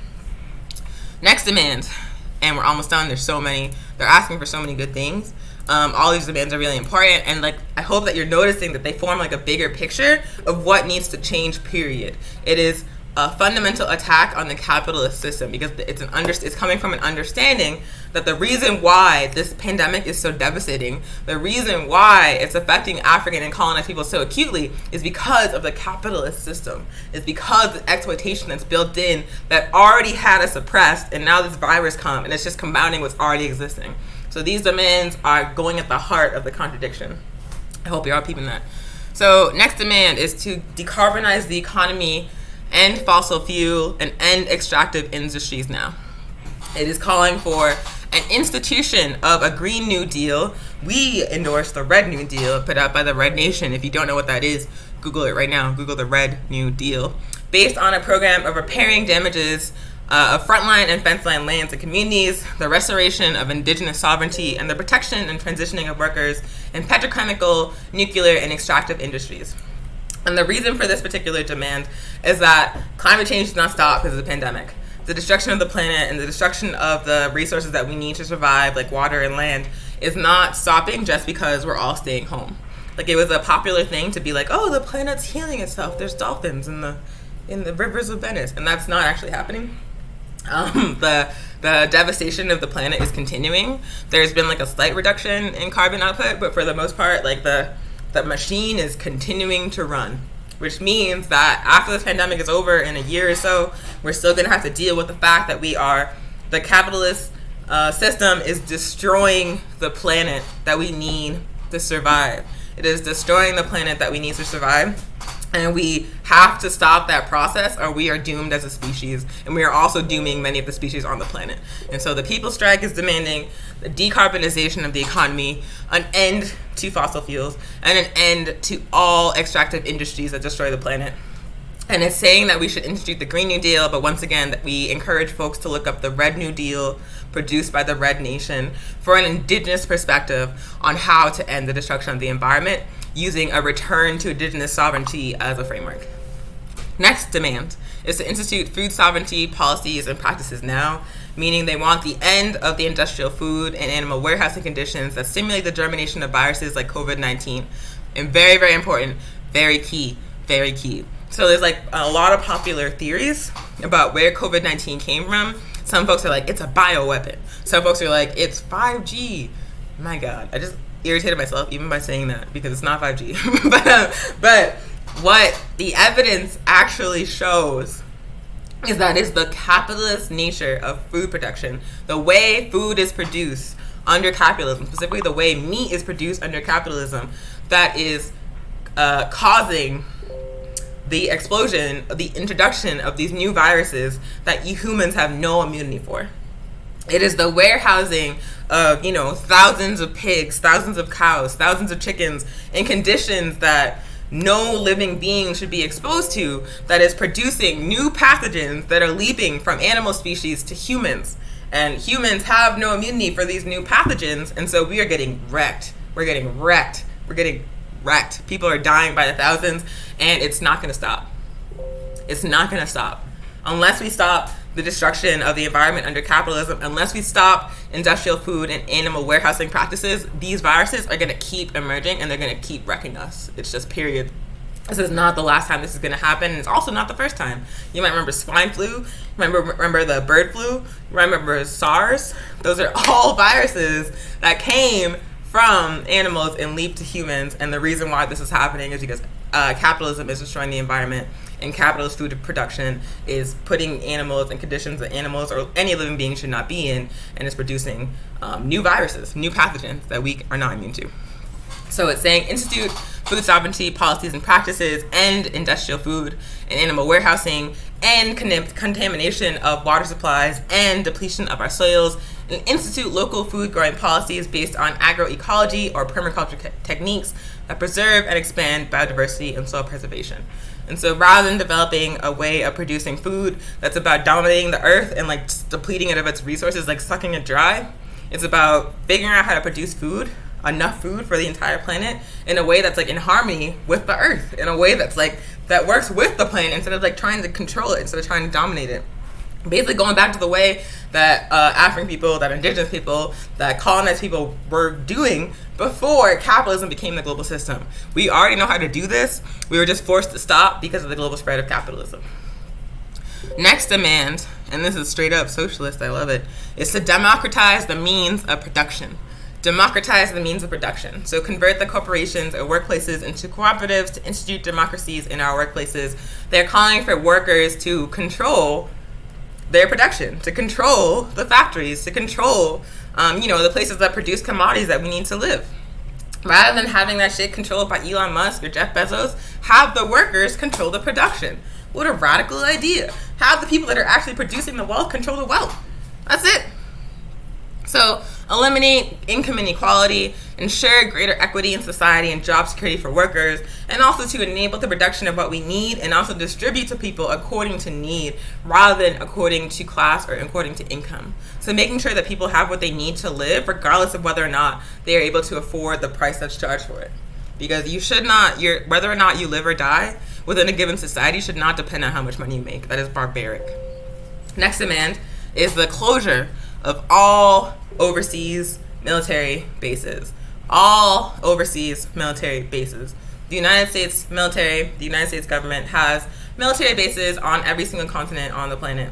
Next demand, and we're almost done. There's so many. They're asking for so many good things. All these demands are really important, and like, I hope that you're noticing that they form like a bigger picture of what needs to change, period. It is a fundamental attack on the capitalist system, because it's coming from an understanding that the reason why this pandemic is so devastating, the reason why it's affecting African and colonized people so acutely, is because of the capitalist system. It's because of the exploitation that's built in that already had us oppressed, and now this virus comes and it's just compounding what's already existing. So these demands are going at the heart of the contradiction. I hope you're all peeping that. So next demand is to decarbonize the economy, end fossil fuel, and end extractive industries now. It is calling for an institution of a Green New Deal. We endorse the Red New Deal put out by the Red Nation. If you don't know what that is, Google it right now. Google the Red New Deal. Based on a program of repairing damages of frontline and fence line lands and communities, the restoration of indigenous sovereignty, and the protection and transitioning of workers in petrochemical, nuclear, and extractive industries. And the reason for this particular demand is that climate change does not stop because of the pandemic. The destruction of the planet and the destruction of the resources that we need to survive, like water and land, is not stopping just because we're all staying home. Like, it was a popular thing to be like, oh, the planet's healing itself. There's dolphins in the rivers of Venice. And that's not actually happening. The devastation of the planet is continuing. There's been like a slight reduction in carbon output, but for the most part, like the machine is continuing to run, which means that after this pandemic is over in a year or so, we're still going to have to deal with the fact that the capitalist system is destroying the planet that we need to survive. It is destroying the planet that we need to survive. And we have to stop that process, or we are doomed as a species. And we are also dooming many of the species on the planet. And so the People Strike is demanding the decarbonization of the economy, an end to fossil fuels, and an end to all extractive industries that destroy the planet. And it's saying that we should institute the Green New Deal, but once again, that we encourage folks to look up the Red New Deal produced by the Red Nation for an indigenous perspective on how to end the destruction of the environment, using a return to indigenous sovereignty as a framework. Next demand is to institute food sovereignty policies and practices now, meaning they want the end of the industrial food and animal warehousing conditions that stimulate the germination of viruses like COVID-19. And very, very important, very key, very key. So there's like a lot of popular theories about where COVID-19 came from. Some folks are like, it's a bioweapon. Some folks are like, it's 5G. My God, I just irritated myself even by saying that, because it's not 5G. but what the evidence actually shows is that it's the capitalist nature of food production, the way food is produced under capitalism, specifically the way meat is produced under capitalism, that is causing the explosion, the introduction of these new viruses that you humans have no immunity for. It is the warehousing of, thousands of pigs, thousands of cows, thousands of chickens in conditions that no living being should be exposed to, that is producing new pathogens that are leaping from animal species to humans. And humans have no immunity for these new pathogens, and so we are getting wrecked. We're getting wrecked. People are dying by the thousands, and it's not going to stop. It's not going to stop. Unless we stop the destruction of the environment under capitalism, unless we stop industrial food and animal warehousing practices, these viruses are going to keep emerging and they're going to keep wrecking us. It's just period. This is not the last time this is going to happen, and it's also not the first time. You might remember swine flu, remember the bird flu, remember SARS. Those are all viruses that came from animals and leaped to humans, and the reason why this is happening is because capitalism is destroying the environment, and capitalist food production is putting animals in conditions that animals or any living being should not be in, and is producing new viruses, new pathogens that we are not immune to. So it's saying institute food sovereignty policies and practices, end industrial food and animal warehousing, and contamination of water supplies and depletion of our soils, and institute local food growing policies based on agroecology or permaculture techniques that preserve and expand biodiversity and soil preservation. And so rather than developing a way of producing food that's about dominating the earth and like depleting it of its resources, like sucking it dry, it's about figuring out how to produce food, enough food for the entire planet, in a way that's like in harmony with the earth, in a way that's like that works with the planet instead of like trying to control it, instead of trying to dominate it. Basically going back to the way that African people, that indigenous people, that colonized people were doing before capitalism became the global system. We already know how to do this. We were just forced to stop because of the global spread of capitalism. Next demand, and this is straight up socialist, I love it, is to democratize the means of production. Democratize the means of production. So convert the corporations or workplaces into cooperatives to institute democracies in our workplaces. They're calling for workers to control their production, to control the factories, to control, the places that produce commodities that we need to live. Rather than having that shit controlled by Elon Musk or Jeff Bezos, have the workers control the production. What a radical idea. Have the people that are actually producing the wealth control the wealth. That's it. So eliminate income inequality, ensure greater equity in society and job security for workers, and also to enable the production of what we need and also distribute to people according to need rather than according to class or according to income. So making sure that people have what they need to live regardless of whether or not they are able to afford the price that's charged for it. Because you should not, whether or not you live or die within a given society should not depend on how much money you make. That is barbaric. Next demand is the closure of all overseas military bases. All overseas military bases. The United States military, the United States government has military bases on every single continent on the planet.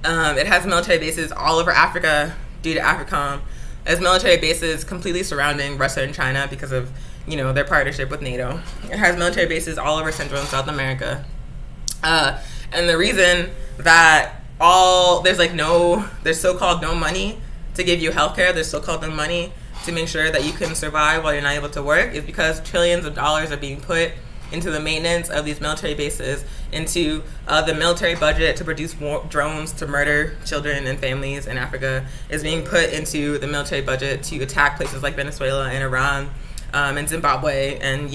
It has military bases all over Africa due to AFRICOM. It has military bases completely surrounding Russia and China because of, their partnership with NATO. It has military bases all over Central and South America. And the reason that there's so-called no money to give you healthcare, there's so-called no money to make sure that you can survive while you're not able to work, is because trillions of dollars are being put into the maintenance of these military bases, into the military budget to produce more drones to murder children and families in Africa is being put into the military budget to attack places like Venezuela and Iran and Zimbabwe, and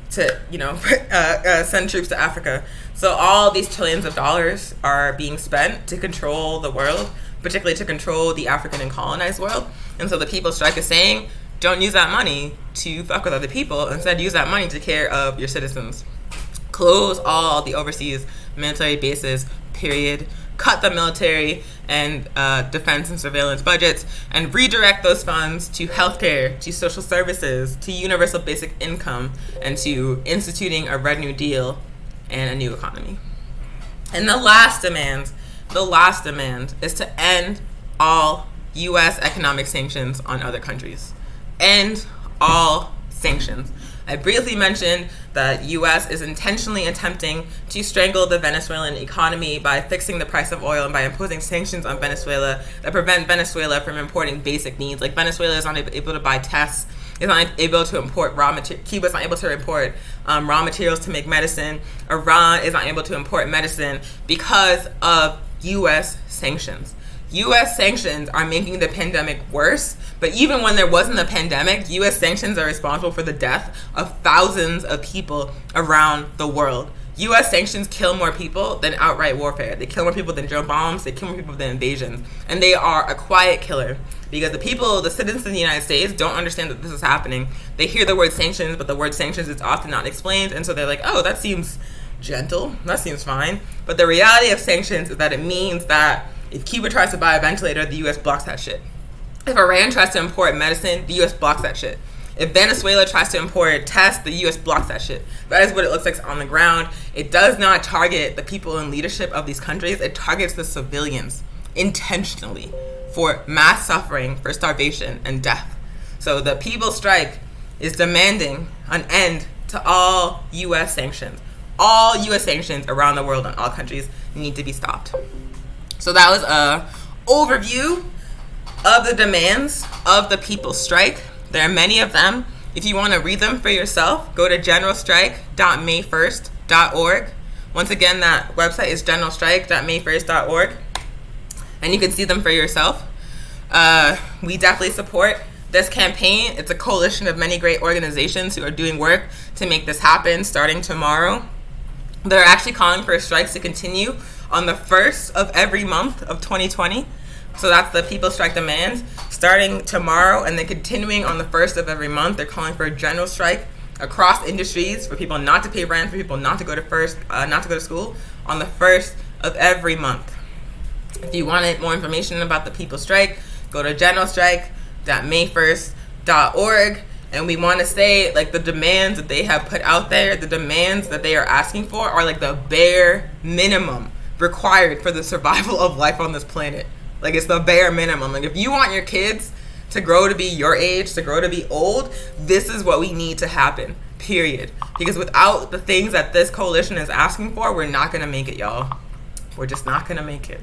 send troops to Africa. So all these trillions of dollars are being spent to control the world, particularly to control the African and colonized world. And so the People's Strike is saying, don't use that money to fuck with other people. Instead, use that money to take care of your citizens. Close all the overseas military bases, period. Cut the military and defense and surveillance budgets and redirect those funds to healthcare, to social services, to universal basic income, and to instituting a Red New Deal and a new economy. And the last demand is to end all U.S. economic sanctions on other countries. End all sanctions. I briefly mentioned that U.S. is intentionally attempting to strangle the Venezuelan economy by fixing the price of oil and by imposing sanctions on Venezuela that prevent Venezuela from importing basic needs. Like Venezuela is not able to buy tests, is not able to import raw material. Cuba is not able to import raw materials to make medicine. Iran is not able to import medicine because of U.S. sanctions. U.S. sanctions are making the pandemic worse, but even when there wasn't a pandemic, U.S. sanctions are responsible for the death of thousands of people around the world. U.S. sanctions kill more people than outright warfare. They kill more people than drone bombs. They kill more people than invasions. And they are a quiet killer because the citizens in the United States don't understand that this is happening. They hear the word sanctions, but the word sanctions is often not explained. And so they're like, oh, that seems gentle. That seems fine. But the reality of sanctions is that it means that if Cuba tries to buy a ventilator, the U.S. blocks that shit. If Iran tries to import medicine, the U.S. blocks that shit. If Venezuela tries to import tests, the U.S. blocks that shit. That is what it looks like on the ground. It does not target the people in leadership of these countries. It targets the civilians intentionally for mass suffering, for starvation and death. So the People's Strike is demanding an end to all U.S. sanctions. All U.S. sanctions around the world on all countries need to be stopped. So that was a overview of the demands of the People's Strike. There are many of them. If you want to read them for yourself, go to generalstrike.may1st.org. Once again, that website is generalstrike.may1st.org. And you can see them for yourself. We definitely support this campaign. It's a coalition of many great organizations who are doing work to make this happen starting tomorrow. They're actually calling for strikes to continue on the 1st of every month of 2020. So that's the People's Strike demands. Starting tomorrow and then continuing on the 1st of every month, they're calling for a general strike across industries for people not to pay rent, for people not to go to school on the 1st of every month. If you wanted more information about the People's Strike, go to generalstrike.may1st.org. And we want to say, like, the demands that they have put out there, the demands that they are asking for are like the bare minimum required for the survival of life on this planet. Like, it's the bare minimum. Like, if you want your kids to grow to be your age, to grow to be old, this is what we need to happen, period. Because without the things that this coalition is asking for, we're not going to make it, y'all. We're just not going to make it.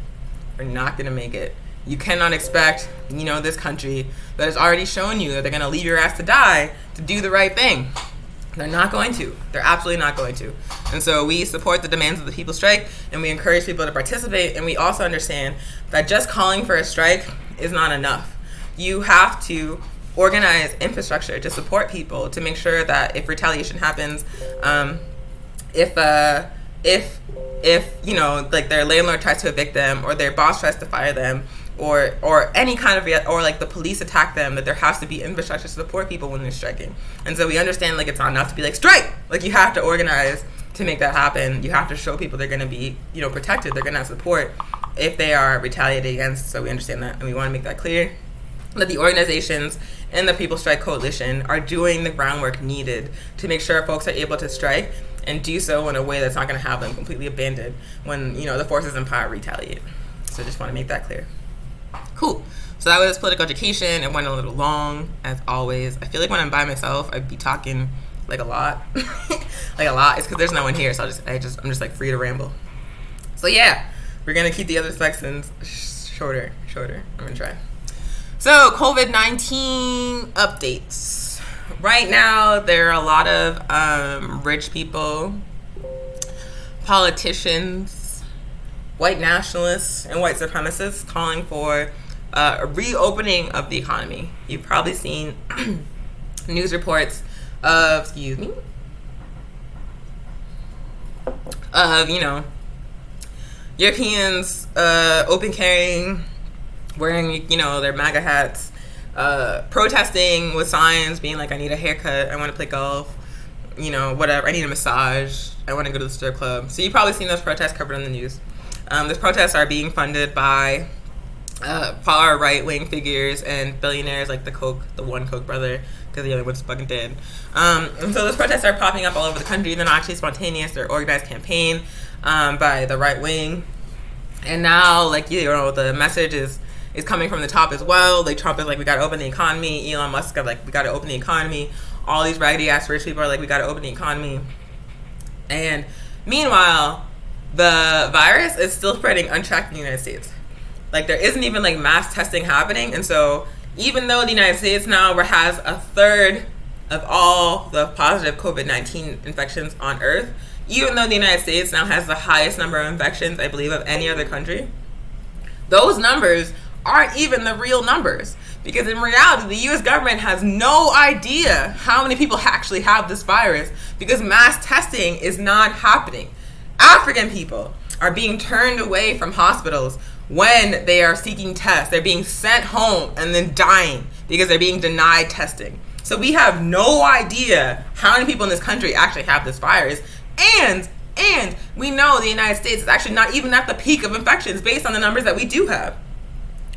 We're not going to make it. You cannot expect, this country that has already shown you that they're going to leave your ass to die to do the right thing. They're not going to. They're absolutely not going to. And so we support the demands of the People's Strike, and we encourage people to participate, and we also understand that just calling for a strike is not enough. You have to organize infrastructure to support people, to make sure that if retaliation happens, if their landlord tries to evict them, or their boss tries to fire them, or any kind of, or like the police attack them, that there has to be infrastructure to support people when they're striking. And so we understand, like, it's not enough to be like, strike! Like, you have to organize to make that happen. You have to show people they're going to be, protected. They're going to have support if they are retaliated against. So we understand that, and we want to make that clear, that the organizations in the People's Strike Coalition are doing the groundwork needed to make sure folks are able to strike and do so in a way that's not going to have them completely abandoned when, the forces in power retaliate. So just want to make that clear. Cool. So that was political education. It went a little long, as always. I feel like when I'm by myself, I'd be talking like a lot. Like a lot. It's because there's no one here, so I'm just like free to ramble. So yeah, we're gonna keep the other sections shorter. I'm gonna try. So COVID-19 updates. Right now, there are a lot of rich people, politicians, white nationalists, and white supremacists calling for a reopening of the economy. You've probably seen news reports of, Europeans open carrying, wearing, their MAGA hats, protesting with signs being like, I need a haircut, I want to play golf, whatever, I need a massage, I want to go to the strip club. So you've probably seen those protests covered on the news. Those protests are being funded by far right-wing figures and billionaires like the one Koch brother, because the other one's fucking dead. And so those protests are popping up all over the country. They're not actually spontaneous. They're organized campaign by the right wing. And now, the message is coming from the top as well. Like, Trump is like, we got to open the economy. Elon Musk is like, we got to open the economy. All these raggedy-ass rich people are like, we got to open the economy. And meanwhile, the virus is still spreading unchecked in the United States. Like, there isn't even, mass testing happening. And so even though the United States now has a third of all the positive COVID-19 infections on Earth, even though the United States now has the highest number of infections, I believe, of any other country, those numbers aren't even the real numbers. Because in reality, the US government has no idea how many people actually have this virus because mass testing is not happening. African people are being turned away from hospitals when they are seeking tests. They're being sent home and then dying because they're being denied testing. So we have no idea how many people in this country actually have this virus. And we know the United States is actually not even at the peak of infections based on the numbers that we do have.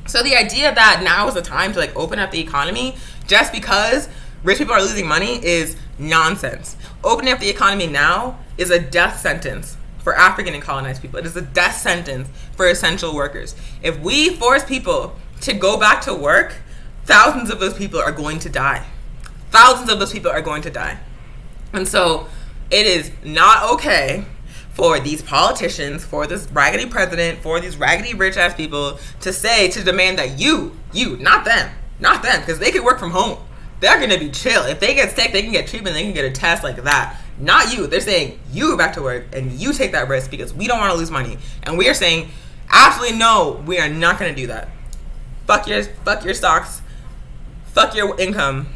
So the idea that now is the time to like open up the economy just because rich people are losing money is nonsense. Opening up the economy now is a death sentence for African and colonized people. It is a death sentence for essential workers. If we force people to go back to work, thousands of those people are going to die. Thousands of those people are going to die. And so it is not okay for these politicians, for this raggedy president, for these raggedy rich ass people to demand that you, not them, because they can work from home. They're going to be chill. If they get sick, they can get treatment, they can get a test like that. Not you. They're saying you go back to work and you take that risk because we don't want to lose money. And we are saying, absolutely no, we are not going to do that. Fuck your stocks. Fuck your income.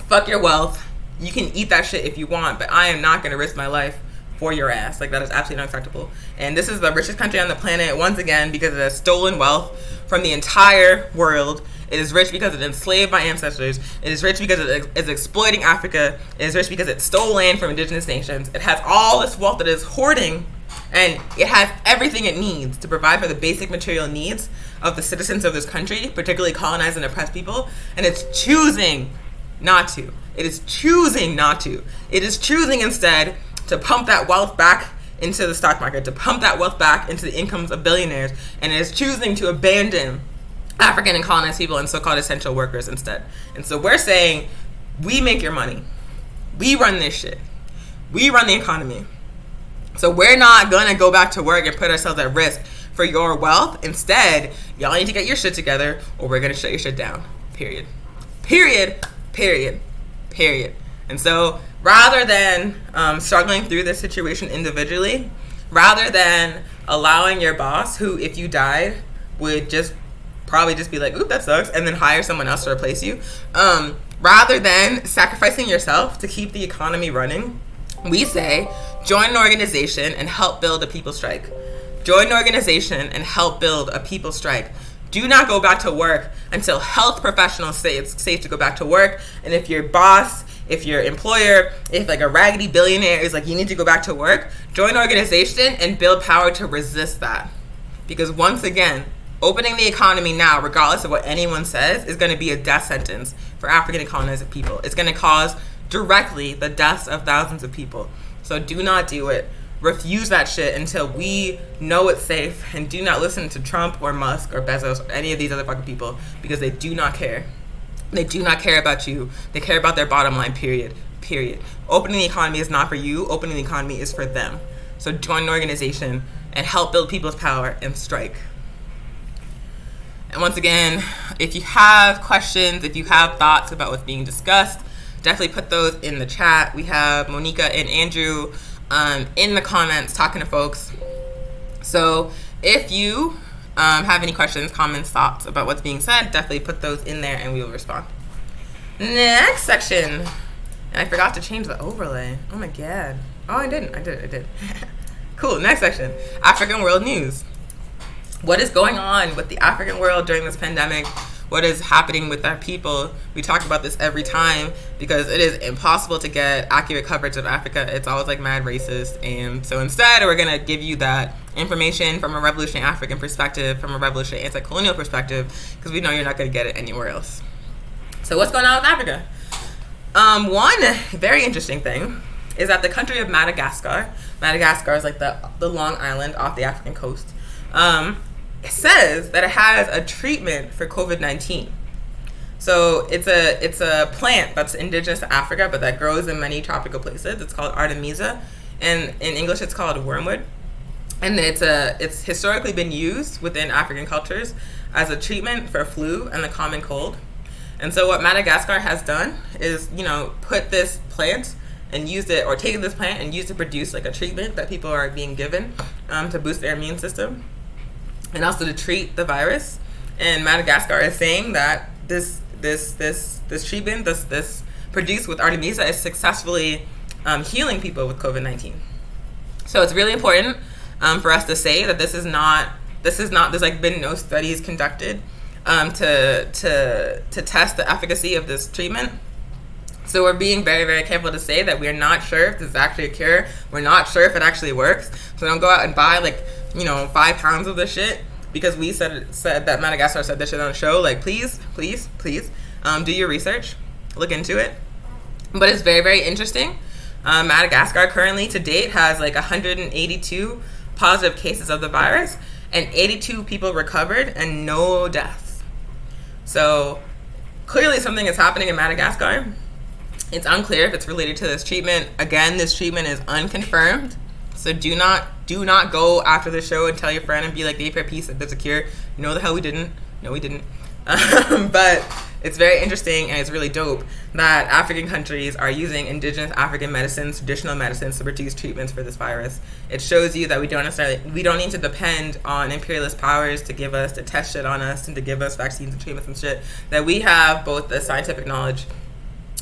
Fuck your wealth. You can eat that shit if you want, but I am not going to risk my life for your ass. Like, that is absolutely unacceptable. And this is the richest country on the planet, once again, because it has stolen wealth from the entire world. It is rich because it enslaved my ancestors. It is rich because it is exploiting Africa. It is rich because it stole land from indigenous nations. It has all this wealth that it is hoarding, and it has everything it needs to provide for the basic material needs of the citizens of this country, particularly colonized and oppressed people, and it's choosing not to. It is choosing not to. It is choosing instead to pump that wealth back into the stock market, to pump that wealth back into the incomes of billionaires, and it is choosing to abandon African and colonized people and so-called essential workers instead. And so we're saying, we make your money. We run this shit. We run the economy. So we're not gonna go back to work and put ourselves at risk for your wealth. Instead, y'all need to get your shit together or we're gonna shut your shit down. Period. Period. Period. Period. And so rather than struggling through this situation individually, rather than allowing your boss, who if you died would just probably just be like, oop, that sucks, and then hire someone else to replace you, rather than sacrificing yourself to keep the economy running, we say join an organization and help build a people strike. Join an organization and help build a people strike. Do not go back to work until health professionals say it's safe to go back to work. And if your boss, if your employer, if like a raggedy billionaire is like, you need to go back to work, join an organization and build power to resist that. Because once again, opening the economy now, regardless of what anyone says, is going to be a death sentence for African and colonized people. It's going to cause directly the deaths of thousands of people. So do not do it. Refuse that shit until we know it's safe, and do not listen to Trump or Musk or Bezos or any of these other fucking people, because they do not care. They do not care about you. They care about their bottom line, period. Period. Opening the economy is not for you. Opening the economy is for them. So join an organization and help build people's power and strike. And once again, if you have questions, if you have thoughts about what's being discussed, definitely put those in the chat. We have Monica and Andrew in the comments talking to folks. So if you have any questions, comments, thoughts about what's being said, definitely put those in there and we will respond. Next section. And I forgot to change the overlay. Oh my god. Oh, I did. Cool. Next section. African world news. What is going on with the African world during this pandemic? What is happening with our people? We talk about this every time because it is impossible to get accurate coverage of Africa. It's always like mad racist. And so instead, we're going to give you that information from a revolutionary African perspective, from a revolutionary anti-colonial perspective, because we know you're not going to get it anywhere else. So what's going on with Africa? One very interesting thing is that the country of Madagascar is like the Long Island off the African coast, it says that it has a treatment for COVID-19. So it's a plant that's indigenous to Africa, but that grows in many tropical places. It's called Artemisia, and in English it's called wormwood. And it's historically been used within African cultures as a treatment for flu and the common cold. And so what Madagascar has done is, put this plant and used it, or taken this plant and used it to produce like a treatment that people are being given to boost their immune system. and also to treat the virus. And Madagascar is saying that this treatment, this produced with Artemisa, is successfully healing people with COVID-19. So it's really important for us to say that there's like been no studies conducted to test the efficacy of this treatment. So we're being very, very careful to say that we're not sure if this is actually a cure. We're not sure if it actually works. So don't go out and buy 5 pounds of this shit because we said that Madagascar said this shit on the show. Like, please, do your research, look into it. But it's very, very interesting. Madagascar currently to date has 182 positive cases of the virus and 82 people recovered and no deaths. So clearly something is happening in Madagascar. It's unclear if it's related to this treatment. Again, this treatment is unconfirmed. So do not go after the show and tell your friend and be like, the APRP said there's a cure. No, the hell we didn't. No, we didn't. But it's very interesting and it's really dope that African countries are using indigenous African medicines, traditional medicines, to produce treatments for this virus. It shows you that we don't need to depend on imperialist powers to test shit on us and to give us vaccines and treatments and shit. That we have both the scientific knowledge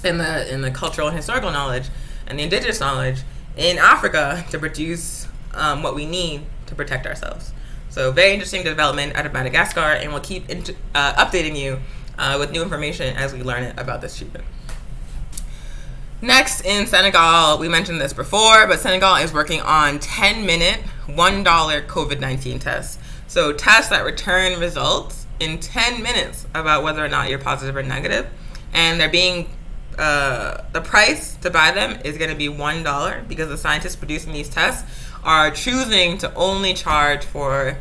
and the cultural and historical knowledge and the indigenous knowledge in Africa to produce what we need to protect ourselves. So very interesting development out of Madagascar, and we'll keep updating you with new information as we learn about this treatment. Next, in Senegal, we mentioned this before, but Senegal is working on 10-minute, $1 COVID-19 tests. So tests that return results in 10 minutes about whether or not you're positive or negative. And they're being, the price to buy them is going to be $1 because the scientists producing these tests are choosing to only charge for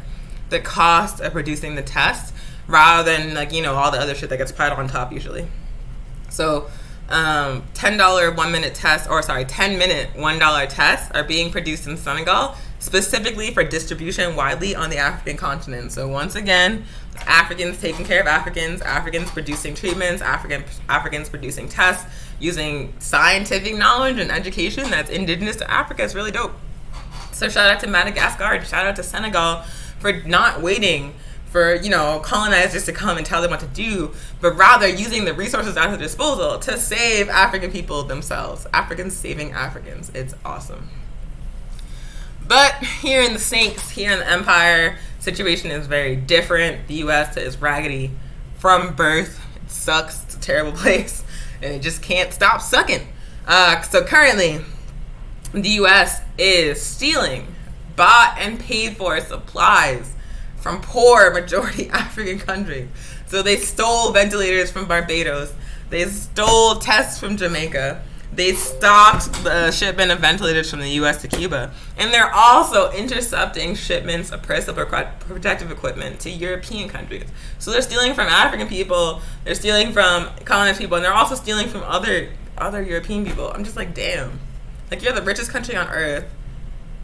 the cost of producing the test rather than all the other shit that gets piled on top usually. So $10 1-minute tests, 10-minute $1 tests are being produced in Senegal specifically for distribution widely on the African continent. So once again, Africans taking care of Africans, Africans producing treatments, Africans producing tests using scientific knowledge and education that's indigenous to Africa. It's really dope. So shout out to Madagascar and shout out to Senegal for not waiting for, colonizers to come and tell them what to do, but rather using the resources at their disposal to save African people themselves. Africans saving Africans. It's awesome. But here in the Snakes, here in the Empire, situation is very different. The U.S. is raggedy from birth. It sucks. It's a terrible place. And it just can't stop sucking. So currently, the U.S. is stealing bought and paid for supplies from poor majority African countries. So they stole ventilators from Barbados. They stole tests from Jamaica. They stopped the shipment of ventilators from the U.S. to Cuba. And they're also intercepting shipments of personal protective equipment to European countries. So they're stealing from African people, they're stealing from colonized people, and they're also stealing from other European people. I'm just like, damn. Like, you're the richest country on earth,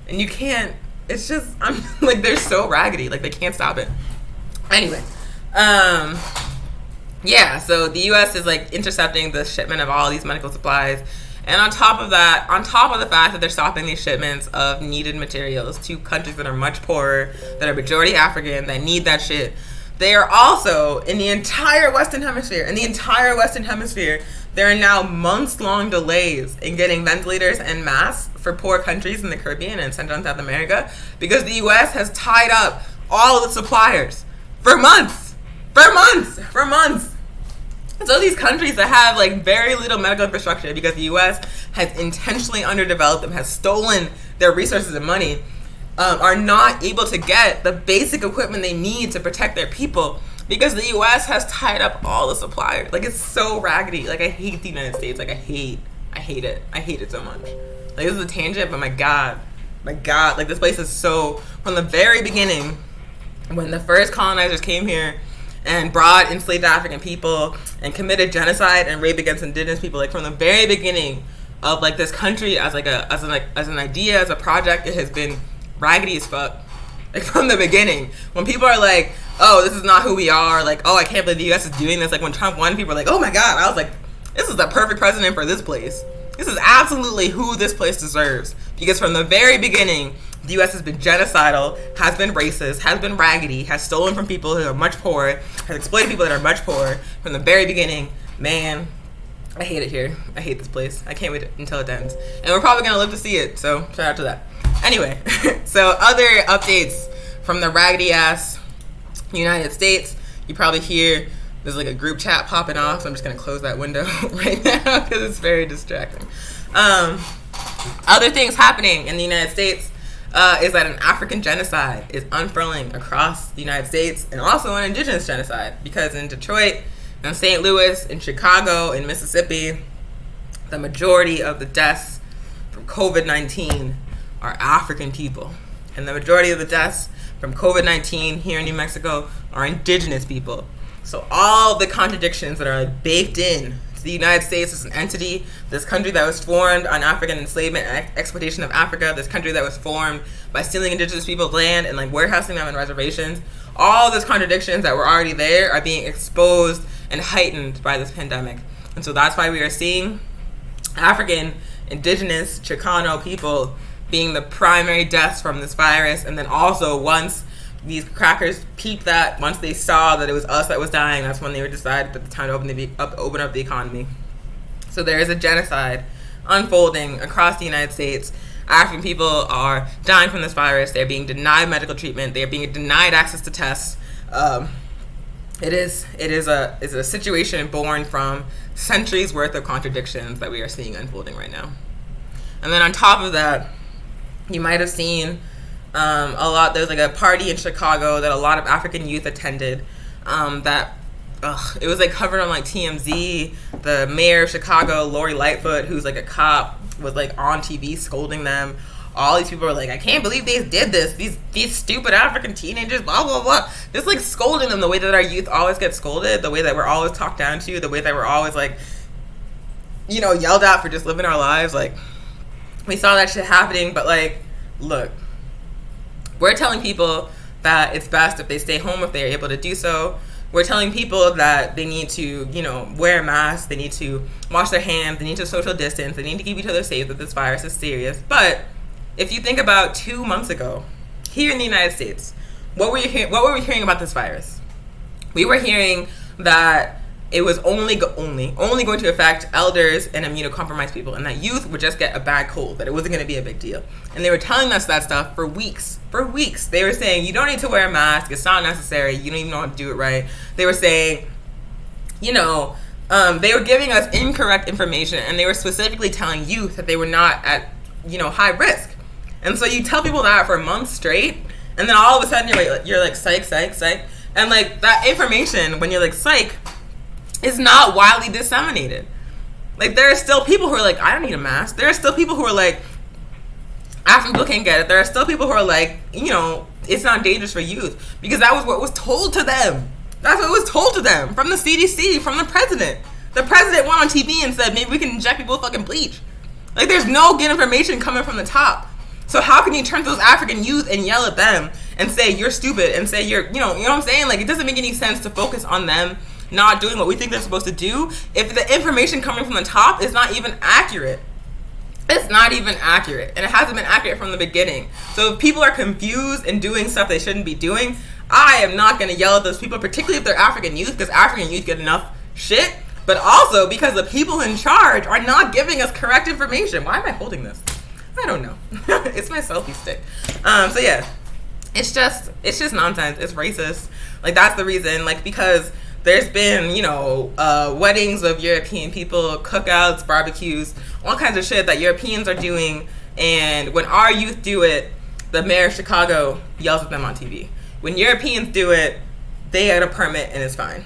and you can't, it's just, I'm like, they're so raggedy. Like, they can't stop it. Anyway, yeah, so the U.S. is, like, intercepting the shipment of all these medical supplies. And on top of that, on top of the fact that they're stopping these shipments of needed materials to countries that are much poorer, that are majority African, that need that shit, they are also, in the entire Western Hemisphere, there are now months-long delays in getting ventilators and masks for poor countries in the Caribbean and Central and South America because the U.S. has tied up all of the suppliers for months. So these countries that have like very little medical infrastructure because the U.S. has intentionally underdeveloped them, has stolen their resources and money, are not able to get the basic equipment they need to protect their people because the U.S. has tied up all the suppliers. Like, it's so raggedy. Like, I hate the United States. Like, I hate it. I hate it so much. Like, this is a tangent, but my God. Like, this place is so, from the very beginning, when the first colonizers came here and brought enslaved African people and committed genocide and rape against indigenous people, like, from the very beginning of, like, this country as an idea, as a project, it has been raggedy as fuck. Like, from the beginning. When people are like, oh, this is not who we are, like, oh, I can't believe the U.S. is doing this. Like, when Trump won, people were like, oh my God. I was like, this is the perfect president for this place. This is absolutely who this place deserves. Because from the very beginning, The U.S. has been genocidal, has been racist, has been raggedy, has stolen from people who are much poorer, has exploited people that are much poorer from the very beginning. Man, I hate it here. I hate this place. I can't wait until it ends. And we're probably going to live to see it, so shout out to that. Anyway, so other updates from the raggedy ass United States. You probably hear there's like a group chat popping off, so I'm just going to close that window right now because it's very distracting. Other things happening in the United States is that an African genocide is unfurling across the United States, and also an indigenous genocide, because in Detroit, in St. Louis, in Chicago, in Mississippi, the majority of the deaths from COVID-19 are African people. And the majority of the deaths from COVID-19 here in New Mexico are indigenous people. So all the contradictions that are like baked in to the United States as an entity, this country that was formed on African enslavement and exploitation of Africa, this country that was formed by stealing indigenous people's land and like warehousing them in reservations, all those contradictions that were already there are being exposed and heightened by this pandemic. And so that's why we are seeing African, indigenous, Chicano people being the primary deaths from this virus. And then also, once these crackers peeped that, once they saw that it was us that was dying, that's when they were decided that it's time to open up the economy. So there is a genocide unfolding across the United States. African people are dying from this virus. They're being denied medical treatment. They're being denied access to tests. It is a situation born from centuries worth of contradictions that we are seeing unfolding right now. And then on top of that, you might have seen there's like a party in Chicago that a lot of African youth attended, it was like covered on like TMZ. The mayor of Chicago, Lori Lightfoot, who's like a cop, was like on TV scolding them. All these people were like, I can't believe they did this. These stupid African teenagers, blah, blah, blah. Just like scolding them the way that our youth always get scolded, the way that we're always talked down to, the way that we're always like, yelled at for just living our lives. Like, we saw that shit happening, but like, look, we're telling people that it's best if they stay home if they're able to do so. We're telling people that they need to, wear a mask, they need to wash their hands, they need to social distance, they need to keep each other safe, that this virus is serious. But if you think about 2 months ago, here in the United States, what were we hearing about this virus? We were hearing that it was only going to affect elders and immunocompromised people, and that youth would just get a bad cold, that it wasn't going to be a big deal. And they were telling us that stuff for weeks. For weeks. They were saying, you don't need to wear a mask, it's not necessary, you don't even know how to do it right. They were saying, they were giving us incorrect information, and they were specifically telling youth that they were not at, high risk. And so you tell people that for months straight, and then all of a sudden you're like psych, psych, psych. And like that information, when you're like psych, is not widely disseminated. Like, there are still people who are like, I don't need a mask. There are still people who are like, African people can't get it. There are still people who are like, it's not dangerous for youth, because that was what was told to them. That's what was told to them from the CDC, from the president. The president went on TV and said, maybe we can inject people with fucking bleach. Like, there's no good information coming from the top. So how can you turn to those African youth and yell at them and say you're stupid and say you're, you know what I'm saying? Like, it doesn't make any sense to focus on them not doing what we think they're supposed to do if the information coming from the top is not even accurate. It's not even accurate, and it hasn't been accurate from the beginning. So if people are confused and doing stuff they shouldn't be doing, I am not going to yell at those people, particularly if they're African youth, because African youth get enough shit, but also because the people in charge are not giving us correct information. Why am I holding this? I don't know. It's my selfie stick. So yeah, it's just nonsense. It's racist. Like, that's the reason, like, because there's been, weddings of European people, cookouts, barbecues, all kinds of shit that Europeans are doing. And when our youth do it, the mayor of Chicago yells at them on TV. When Europeans do it, they get a permit and it's fine.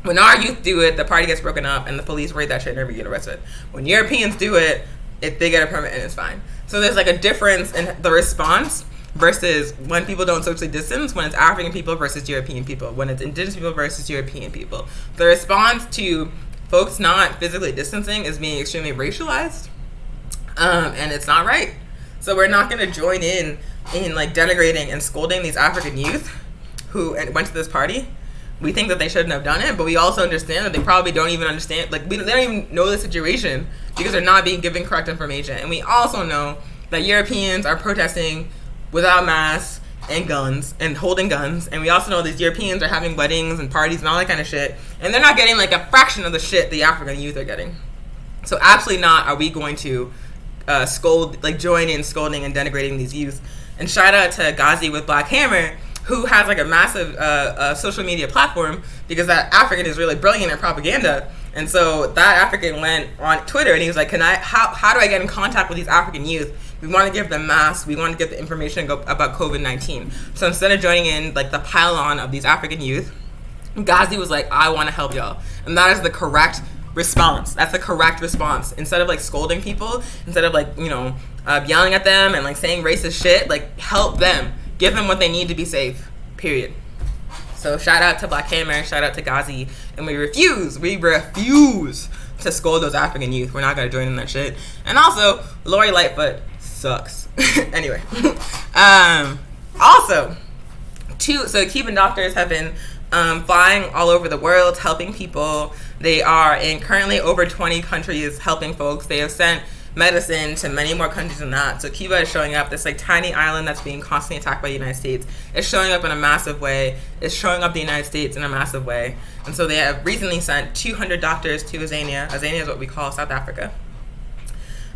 When our youth do it, the party gets broken up and the police raid that shit and everybody get arrested. When Europeans do it, if they get a permit and it's fine. So there's like a difference in the response versus when people don't socially distance, when it's African people versus European people, when it's indigenous people versus European people. The response to folks not physically distancing is being extremely racialized, and it's not right. So we're not going to join in like denigrating and scolding these African youth who went to this party. We think that they shouldn't have done it, but we also understand that they probably don't even understand, like, they don't even know the situation because they're not being given correct information. And we also know that Europeans are protesting without masks and guns and holding guns. And we also know these Europeans are having weddings and parties and all that kind of shit. And they're not getting like a fraction of the shit the African youth are getting. So absolutely not are we going to join in scolding and denigrating these youth. And shout out to Ghazi with Black Hammer, who has like a massive social media platform, because that African is really brilliant at propaganda. And so that African went on Twitter and he was like, how do I get in contact with these African youth? We want to give them masks. We want to get the information about COVID-19. So instead of joining in like the pile-on of these African youth, Ghazi was like, I want to help y'all. And that is the correct response. That's the correct response. Instead of like scolding people, instead of like, yelling at them and like saying racist shit, like help them. Give them what they need to be safe. Period. So shout out to Black Hammer, shout out to Ghazi, and we refuse to scold those African youth. We're not going to join in that shit. And also, Lori Lightfoot sucks. Anyway. So Cuban doctors have been flying all over the world, helping people. They are in currently over 20 countries helping folks. They have sent medicine to many more countries than that. So Cuba is showing up, this like tiny island that's being constantly attacked by the United States. It's showing up in a massive way. It's showing up the United States in a massive way. And so they have recently sent 200 doctors to Azania. Azania is what we call South Africa.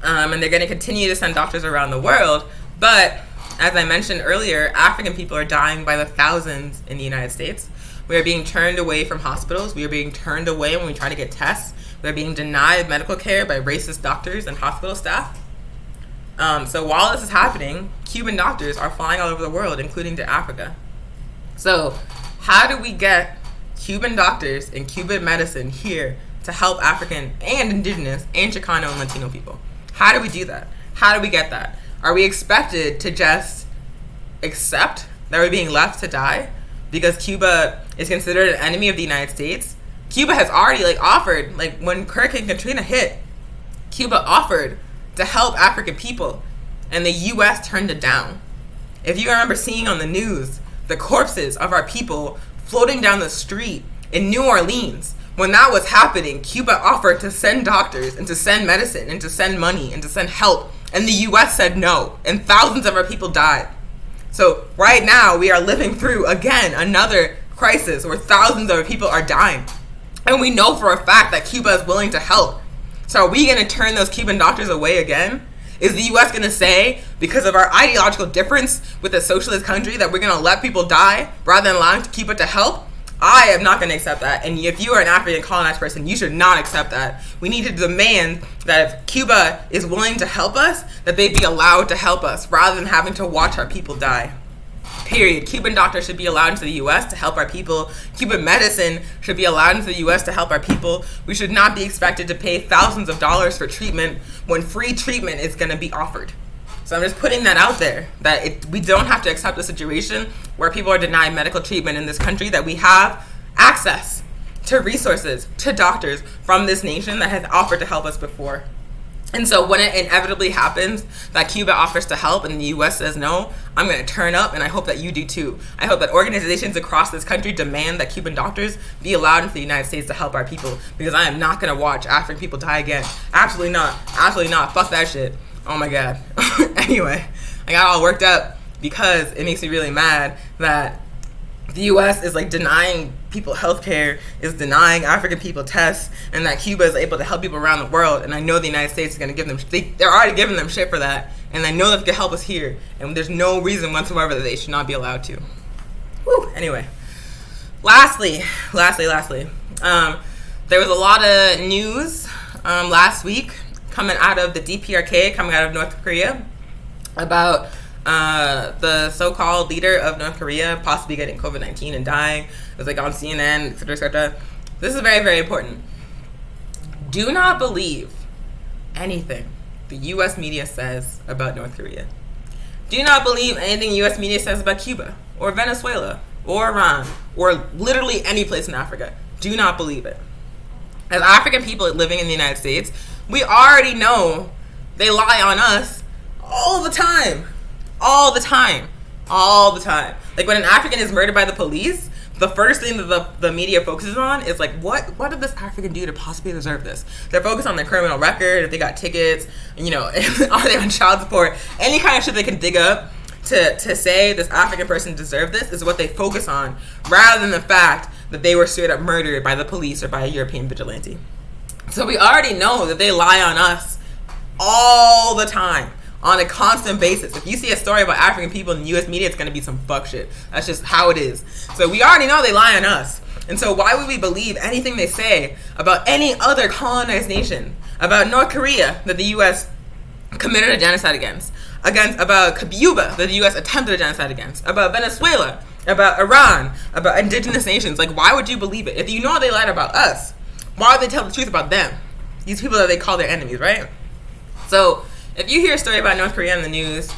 And they're going to continue to send doctors around the world. But as I mentioned earlier, African people are dying by the thousands in the United States. We are being turned away from hospitals. We are being turned away when we try to get tests. We're being denied medical care by racist doctors and hospital staff. So while this is happening, Cuban doctors are flying all over the world, including to Africa. So how do we get Cuban doctors and Cuban medicine here to help African and indigenous and Chicano and Latino people? How do we do that? How do we get that? Are we expected to just accept that we're being left to die because Cuba is considered an enemy of the United States? Cuba has already offered, when Hurricane Katrina hit, Cuba offered to help African people, and the U.S. turned it down. If you remember seeing on the news the corpses of our people floating down the street in New Orleans, when that was happening, Cuba offered to send doctors and to send medicine and to send money and to send help, and the U.S. said no, and thousands of our people died. So right now we are living through, again, another crisis where thousands of our people are dying. And we know for a fact that Cuba is willing to help. So are we going to turn those Cuban doctors away again? Is the U.S. going to say, because of our ideological difference with a socialist country, that we're going to let people die rather than allowing Cuba to help? I am not going to accept that. And if you are an African colonized person, you should not accept that. We need to demand that if Cuba is willing to help us, that they be allowed to help us rather than having to watch our people die. Period. Cuban doctors should be allowed into the U.S. to help our people. Cuban medicine should be allowed into the U.S. to help our people. We should not be expected to pay thousands of dollars for treatment when free treatment is going to be offered. So I'm just putting that out there, that we don't have to accept a situation where people are denied medical treatment in this country, that we have access to resources, to doctors from this nation that has offered to help us before. And so when it inevitably happens that Cuba offers to help and the U.S. says no, I'm going to turn up, and I hope that you do too. I hope that organizations across this country demand that Cuban doctors be allowed into the United States to help our people, because I am not going to watch African people die again. Absolutely not. Absolutely not. Fuck that shit. Oh my God. Anyway, I got all worked up because it makes me really mad that the U.S. is denying people healthcare, is denying African people tests, and that Cuba is able to help people around the world. And I know the United States is going to give them, they're already giving them shit for that. And I know that they can help us here. And there's no reason whatsoever that they should not be allowed to. Whew. Anyway, lastly, there was a lot of news last week coming out of the DPRK, coming out of North Korea, about the so-called leader of North Korea possibly getting COVID-19 and dying. It was on CNN, etc., etc. This is very, very important. Do not believe anything the U.S. media says about North Korea. Do not believe anything U.S. media says about Cuba or Venezuela or Iran or literally any place in Africa. Do not believe it. As African people living in the United States, we already know they lie on us all the time. All the time. All the time. When an African is murdered by the police, the first thing that the media focuses on is what did this African do to possibly deserve this? They're focused on their criminal record, if they got tickets, are they on child support, any kind of shit they can dig up to say this African person deserved this is what they focus on, rather than the fact that they were straight up murdered by the police or by a European vigilante. So we already know that they lie on us all the time, on a constant basis. If you see a story about African people in the U.S. media, it's going to be some fuck shit. That's just how it is. So we already know they lie on us. And so why would we believe anything they say about any other colonized nation? About North Korea, that the U.S. committed a genocide against, about Cuba, that the U.S. attempted a genocide against, about Venezuela, about Iran, about indigenous nations. Like, why would you believe it? If you know they lied about us, why would they tell the truth about them? These people that they call their enemies, right? So if you hear a story about North Korea in the news,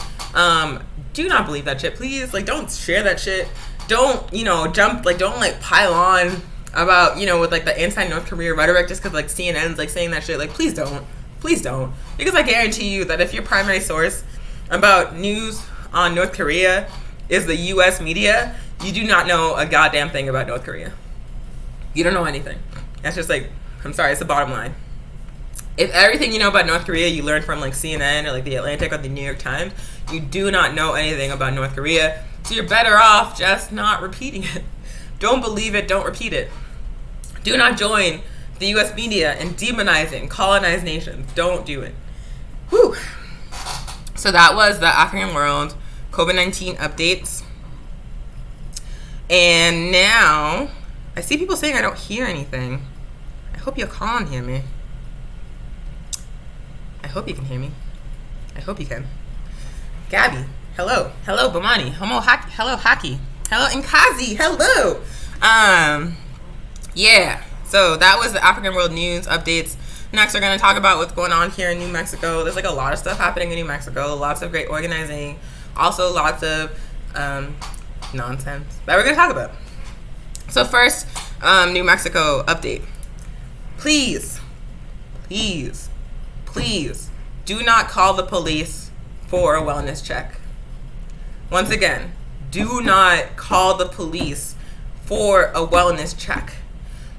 do not believe that shit. Please, like, don't share that shit. Don't, jump, like, don't, like, pile on about, with, like, the anti-North Korea rhetoric just because, like, CNN's, like, saying that shit. Like, please don't. Please don't. Because I guarantee you that if your primary source about news on North Korea is the U.S. media, you do not know a goddamn thing about North Korea. You don't know anything. That's just, like, I'm sorry, it's the bottom line. If everything you know about North Korea you learned from, like, CNN or, like, The Atlantic or The New York Times, you do not know anything about North Korea. So you're better off just not repeating it. Don't believe it, don't repeat it. Do not join the U.S. media in demonizing colonized nations. Don't do it. Whew. So that was the African World COVID-19 updates. And now, I see people saying I don't hear anything. I hope you call and hear me. I hope you can hear me. I hope you can. Gabby, hello. Hello, Bamani. Hello, Haki. Hello, Nkazi. Hello. Yeah. So that was the African World News updates. Next, we're going to talk about what's going on here in New Mexico. There's, like, a lot of stuff happening in New Mexico. Lots of great organizing. Also, lots of nonsense that we're going to talk about. So first, New Mexico update. Please, please, please do not call the police for a wellness check. Once again, do not call the police for a wellness check.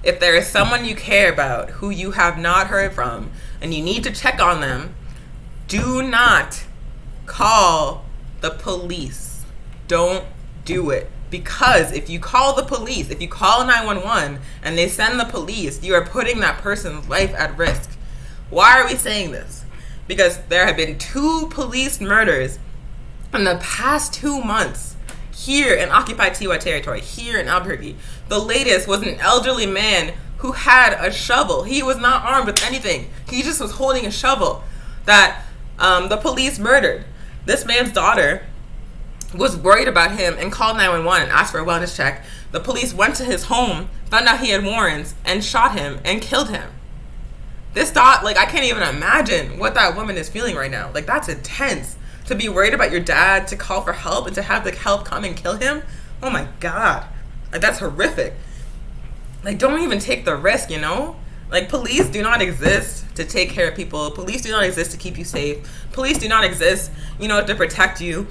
If there is someone you care about who you have not heard from and you need to check on them, do not call the police. Don't do it. Because if you call the police, if you call 911 and they send the police, you are putting that person's life at risk. Why are we saying this? Because there have been 2 police murders in the past 2 months here in occupied Tiwa territory, here in Albuquerque. The latest was an elderly man who had a shovel. He was not armed with anything. He just was holding a shovel that the police murdered. This man's daughter was worried about him and called 911 and asked for a wellness check. The police went to his home, found out he had warrants, and shot him and killed him. This thought, like, I can't even imagine what that woman is feeling right now. Like, that's intense. To be worried about your dad, to call for help, and to have the help come and kill him. Oh my God. Like, that's horrific. Like, don't even take the risk, Like, police do not exist to take care of people. Police do not exist to keep you safe. Police do not exist, to protect you.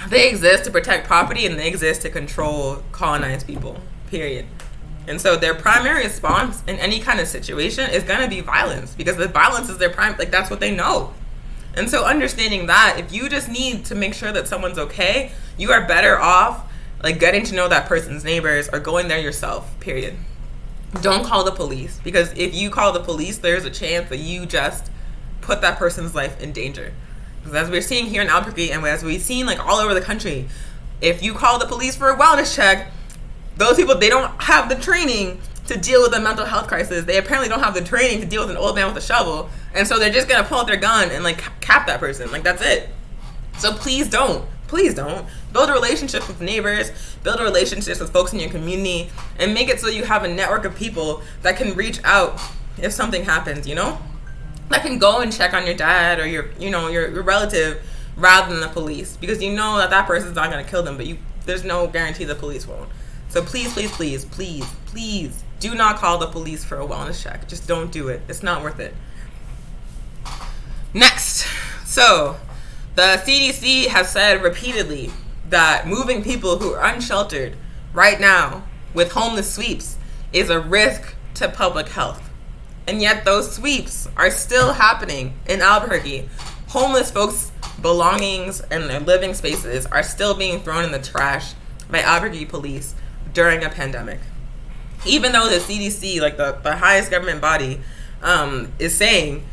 They exist to protect property, and they exist to control colonized people, period. And so their primary response in any kind of situation is going to be violence, because the violence is their that's what they know. And so understanding that, if you just need to make sure that someone's okay, you are better off, like, getting to know that person's neighbors or going there yourself, period. Don't call the police, because if you call the police, there's a chance that you just put that person's life in danger. Because as we're seeing here in Albuquerque, and as we've seen, like, all over the country, if you call the police for a wellness check, those people, they don't have the training to deal with a mental health crisis. They apparently don't have the training to deal with an old man with a shovel. And so they're just going to pull out their gun and, like, cap that person. Like, that's it. So please don't. Please don't. Build a relationship with neighbors. Build a relationships with folks in your community. And make it so you have a network of people that can reach out if something happens, That can go and check on your dad or your relative rather than the police. Because you know that person's not going to kill them, but there's no guarantee the police won't. So please, please, please, please, please do not call the police for a wellness check. Just don't do it. It's not worth it. Next. So the CDC has said repeatedly that moving people who are unsheltered right now with homeless sweeps is a risk to public health. And yet those sweeps are still happening in Albuquerque. Homeless folks belongings and their living spaces are still being thrown in the trash by Albuquerque police during a pandemic. Even though the CDC, like the highest government body, is saying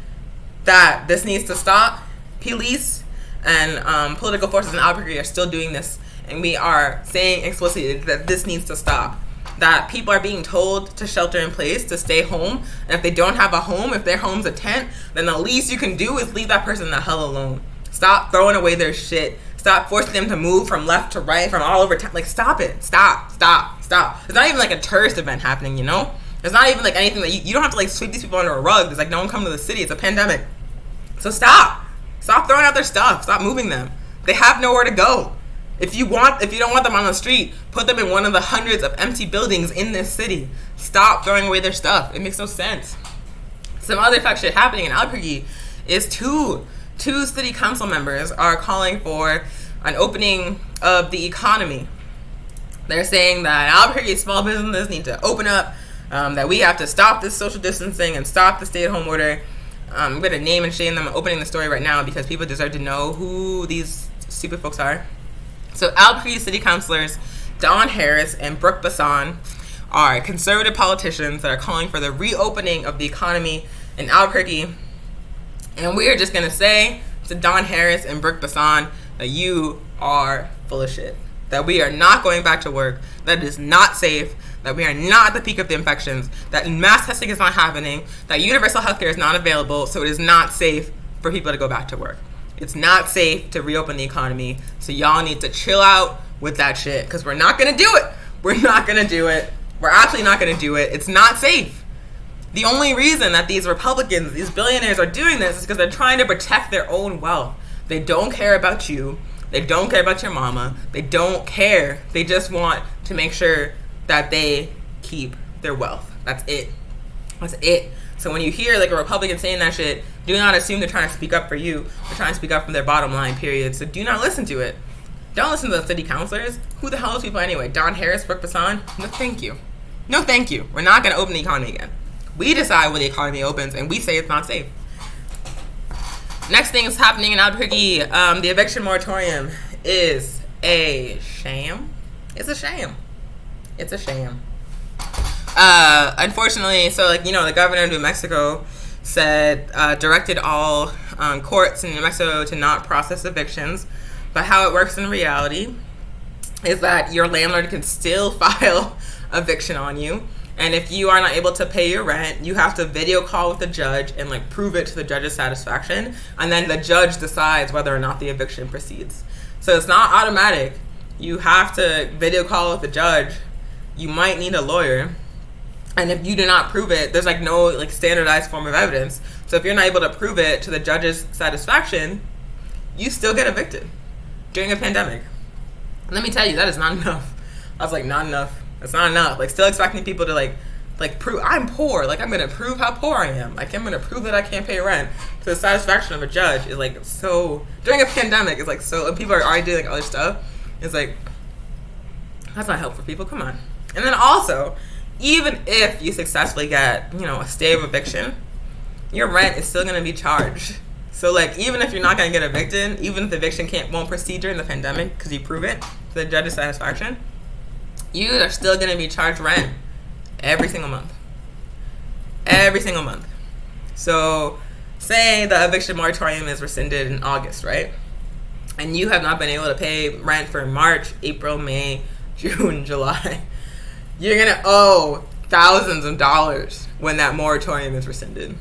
that this needs to stop, police and political forces in Albuquerque are still doing this, and we are saying explicitly that this needs to stop. That people are being told to shelter in place, to stay home, and if they don't have a home, if their home's a tent, then the least you can do is leave that person the hell alone. Stop throwing away their shit. Stop forcing them to move from left to right, from all over town. Like, stop it. Stop. It's not even like a tourist event happening, you know? It's not even like anything that you don't have to like sweep these people under a rug. There's like no one come to the city. It's a pandemic. So stop throwing out their stuff. Stop moving them. They have nowhere to go. If you don't want them on the street, put them in one of the hundreds of empty buildings in this city. Stop throwing away their stuff. It makes no sense. Some other fuck shit happening in Albuquerque is two city council members are calling for an opening of the economy. They're saying that Albuquerque small businesses need to open up, that we have to stop this social distancing and stop the stay-at-home order. I'm going to name and shame them. I'm opening the story right now because people deserve to know who these stupid folks are. So Albuquerque city councilors Dawn Harris and Brooke Bassan are conservative politicians that are calling for the reopening of the economy in Albuquerque. And we are just going to say to Dawn Harris and Brooke Bassan that you are full of shit. That we are not going back to work. That it is not safe. That we are not at the peak of the infections. That mass testing is not happening. That universal health care is not available. So it is not safe for people to go back to work. It's not safe to reopen the economy. So y'all need to chill out with that shit. Because we're not going to do it. We're not going to do it. We're actually not going to do it. It's not safe. The only reason that these Republicans, these billionaires are doing this is because they're trying to protect their own wealth. They don't care about you. They don't care about your mama. They don't care. They just want to make sure that they keep their wealth. That's it. That's it. So when you hear like a Republican saying that shit, do not assume they're trying to speak up for you. They're trying to speak up for their bottom line, period. So do not listen to it. Don't listen to the city councilors. Who the hell are those people anyway? Dawn Harris, Brooke Bassan? No, thank you. No, thank you. We're not going to open the economy again. We decide when the economy opens, and we say it's not safe. Next thing is happening in Albuquerque. The eviction moratorium is a sham. It's a sham. It's a sham. Unfortunately, so like, you know, the governor of New Mexico said, directed all courts in New Mexico to not process evictions. But how it works in reality is that your landlord can still file eviction on you. And if you are not able to pay your rent, you have to video call with the judge and like prove it to the judge's satisfaction. And then the judge decides whether or not the eviction proceeds. So it's not automatic. You have to video call with the judge. You might need a lawyer. And if you do not prove it, there's like no like standardized form of evidence. So if you're not able to prove it to the judge's satisfaction, you still get evicted during a pandemic. And let me tell you, that is not enough. I was like, not enough. It's not enough. Like, still expecting people to like prove I'm poor. Like, I'm gonna prove how poor I am. Like, I'm gonna prove that I can't pay rent to the satisfaction of a judge is like so. During a pandemic, it's like so. And people are already doing like other stuff. It's like that's not helpful for people. Come on. And then also, even if you successfully get a stay of eviction, your rent is still gonna be charged. So like, even if you're not gonna get evicted, even if the eviction won't proceed during the pandemic because you prove it to the judge's satisfaction, you are still going to be charged rent every single month. Every single month. So, say the eviction moratorium is rescinded in August, right? And you have not been able to pay rent for March, April, May, June, July. You're going to owe thousands of dollars when that moratorium is rescinded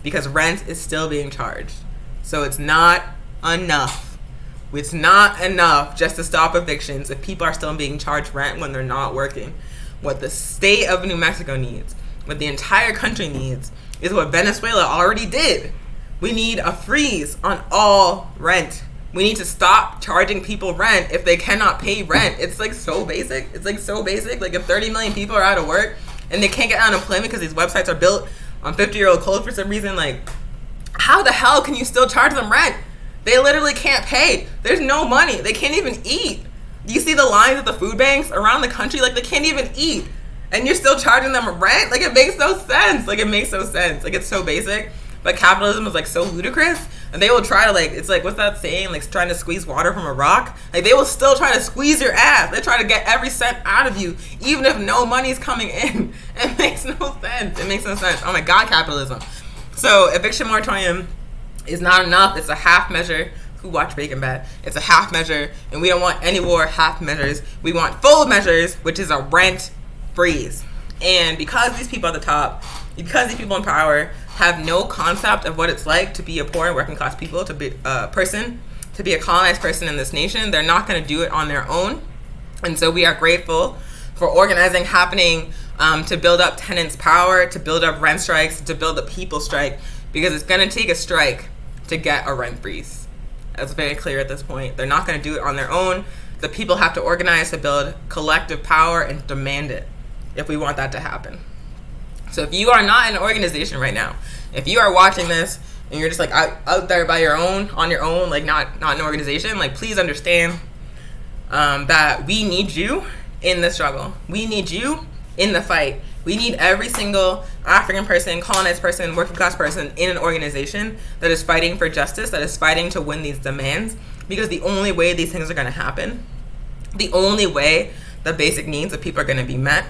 because rent is still being charged. So, it's not enough. It's not enough just to stop evictions if people are still being charged rent when they're not working. What the state of New Mexico needs, what the entire country needs, is what Venezuela already did. We need a freeze on all rent. We need to stop charging people rent if they cannot pay rent. It's like so basic. It's like so basic. Like if 30 million people are out of work and they can't get unemployment because these websites are built on 50-year-old code for some reason, like how the hell can you still charge them rent? They literally can't pay. There's no money. They can't even eat. You see the lines at the food banks around the country? Like, they can't even eat. And you're still charging them rent? Like, it makes no sense. Like, it makes no sense. Like, it's so basic. but capitalism is like so ludicrous, and they will try to like, it's like, what's that saying, like trying to squeeze water from a rock. Like they will still try to squeeze your ass. They try to get every cent out of you, even if no money's coming in. It makes no sense. It makes no sense. Oh my God, capitalism. So eviction moratorium is not enough. It's a half measure. Who watched Breaking Bad? It's a half measure, and we don't want any more half measures. We want full measures, which is a rent freeze. And because these people at the top, because these people in power have no concept of what it's like to be a poor and working class people, to be a person, to be a colonized person in this nation, they're not going to do it on their own. And so we are grateful for organizing happening to build up tenants' power, to build up rent strikes, to build up people strike, because it's going to take a strike to get a rent freeze. That's very clear at this point. They're not going to do it on their own. The people have to organize to build collective power and demand it if we want that to happen. So if you are not in an organization right now, if you are watching this and you're just like out there by your own, on your own, like not in an organization, like please understand that we need you in the struggle. We need you in the fight. We need every single African person, colonized person, working class person in an organization that is fighting for justice, that is fighting to win these demands, because the only way these things are going to happen, the only way the basic needs of people are going to be met,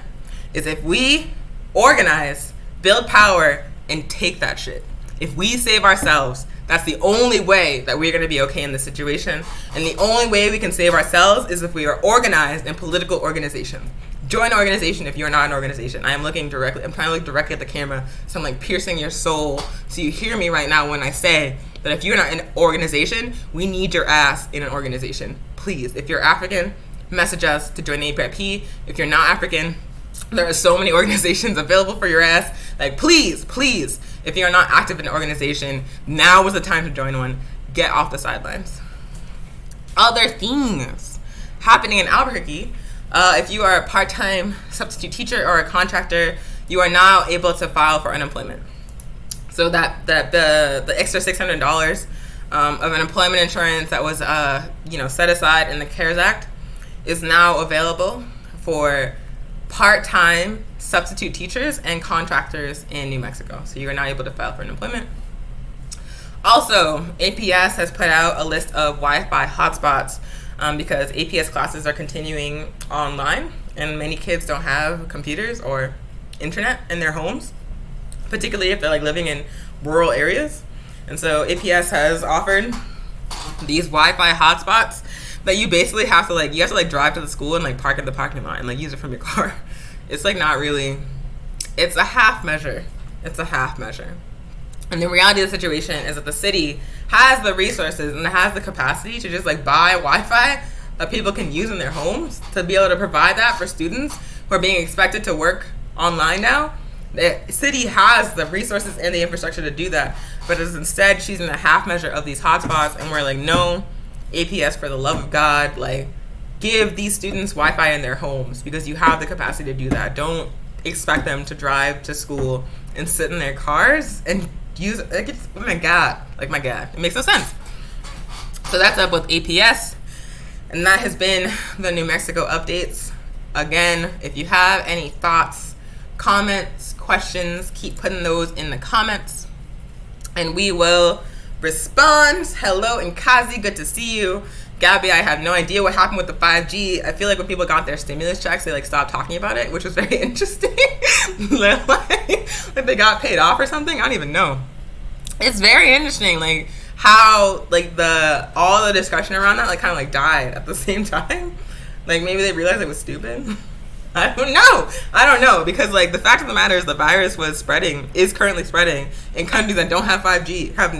is if we organize, build power, and take that shit. If we save ourselves, that's the only way that we're going to be okay in this situation. And the only way we can save ourselves is if we are organized in political organization. Join an organization if you're not an organization. I'm trying to look directly at the camera, so I'm like piercing your soul so you hear me right now when I say that if you're not in an organization, we need your ass in an organization. Please, if you're African, message us to join the APIP. If you're not African, there are so many organizations available for your ass. Like, please, if you're not active in an organization, now is the time to join one. Get off the sidelines. Other things happening in Albuquerque. If you are a part-time substitute teacher or a contractor, you are now able to file for unemployment. So that the extra $600 of unemployment insurance that was set aside in the CARES Act is now available for part-time substitute teachers and contractors in New Mexico. So you are now able to file for unemployment. Also, APS has put out a list of Wi-Fi hotspots because APS classes are continuing online, and many kids don't have computers or internet in their homes, particularly if they're like living in rural areas. And so APS has offered these Wi-Fi hotspots that you basically have to drive to the school and like park in the parking lot and like use it from your car. It's like not really, it's a half measure. And the reality of the situation is that the city has the resources and it has the capacity to just like buy Wi-Fi that people can use in their homes to be able to provide that for students who are being expected to work online now. The city has the resources and the infrastructure to do that, but is instead choosing a half measure of these hotspots. And we're like, no, APS, for the love of God, like give these students Wi-Fi in their homes because you have the capacity to do that. Don't expect them to drive to school and sit in their cars and use it. Like, it's, oh my God, it makes no sense. So that's up with APS, and that has been the New Mexico updates. Again, if you have any thoughts, comments, questions, keep putting those in the comments, and we will respond. Hello, Nkazi, good to see you. Gabby, I have no idea what happened with the 5G. I feel like when people got their stimulus checks, they like stopped talking about it, which was very interesting. like they got paid off or something. I don't even know. It's very interesting, like how like all the discussion around that like kind of like died at the same time. Like maybe they realized it was stupid. I don't know because like the fact of the matter is the virus is currently spreading in countries that don't have 5G, have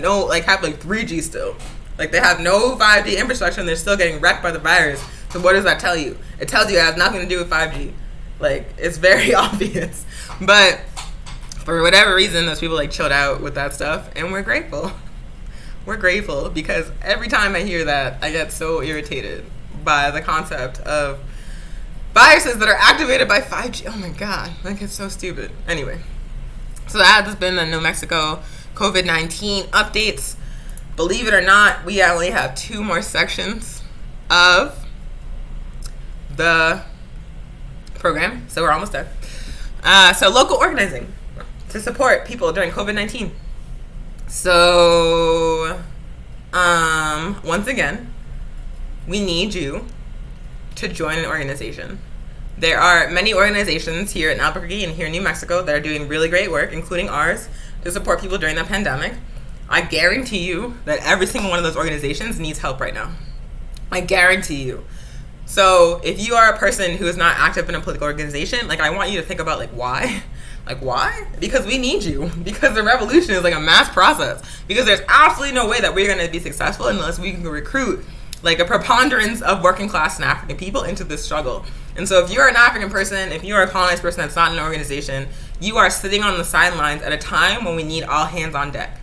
like 3G still. Like they have no 5G infrastructure and they're still getting wrecked by the virus. So what does that tell you? It tells you it has nothing to do with 5G. Like it's very obvious. But for whatever reason, those people like chilled out with that stuff, and we're grateful. We're grateful because every time I hear that, I get so irritated by the concept of viruses that are activated by 5G. Oh my God, like it's so stupid. Anyway, so that has been the New Mexico COVID-19 updates. Believe it or not, we only have 2 more sections of the program, so we're almost done. So local organizing to support people during COVID-19. So, once again, we need you to join an organization. There are many organizations here in Albuquerque and here in New Mexico that are doing really great work, including ours, to support people during the pandemic. I guarantee you that every single one of those organizations needs help right now. I guarantee you. So if you are a person who is not active in a political organization, like, I want you to think about, like, why? Like, why? Because we need you. Because the revolution is like a mass process. Because there's absolutely no way that we're going to be successful unless we can recruit like a preponderance of working class and African people into this struggle. And so if you're an African person, if you're a colonized person that's not in an organization, you are sitting on the sidelines at a time when we need all hands on deck.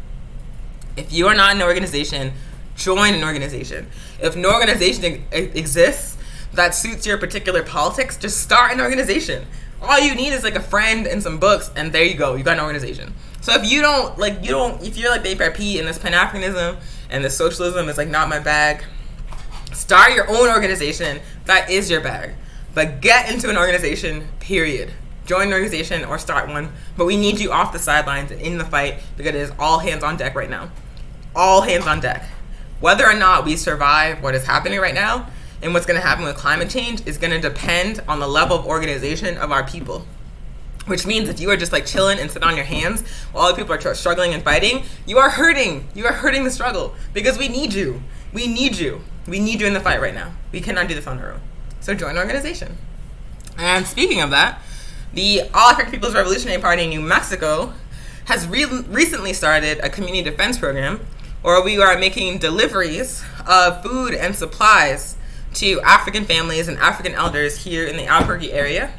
If you are not in an organization, join an organization. If no organization exists that suits your particular politics, just start an organization. All you need is like a friend and some books, and there you go. You got an organization. So if you don't, if you're like the APRP and this Pan-Africanism and this socialism is like not my bag, start your own organization that is your bag. But get into an organization, period. Join an organization or start one. But we need you off the sidelines and in the fight, because it is all hands on deck right now. All hands on deck. Whether or not we survive what is happening right now and what's going to happen with climate change is going to depend on the level of organization of our people. Which means if you are just like chilling and sitting on your hands while other people are struggling and fighting, you are hurting. You are hurting the struggle, because we need you. We need you. We need you in the fight right now. We cannot do this on our own. So join an organization. And speaking of that, the All African People's Revolutionary Party in New Mexico has recently started a community defense program where we are making deliveries of food and supplies to African families and African elders here in the Albuquerque area.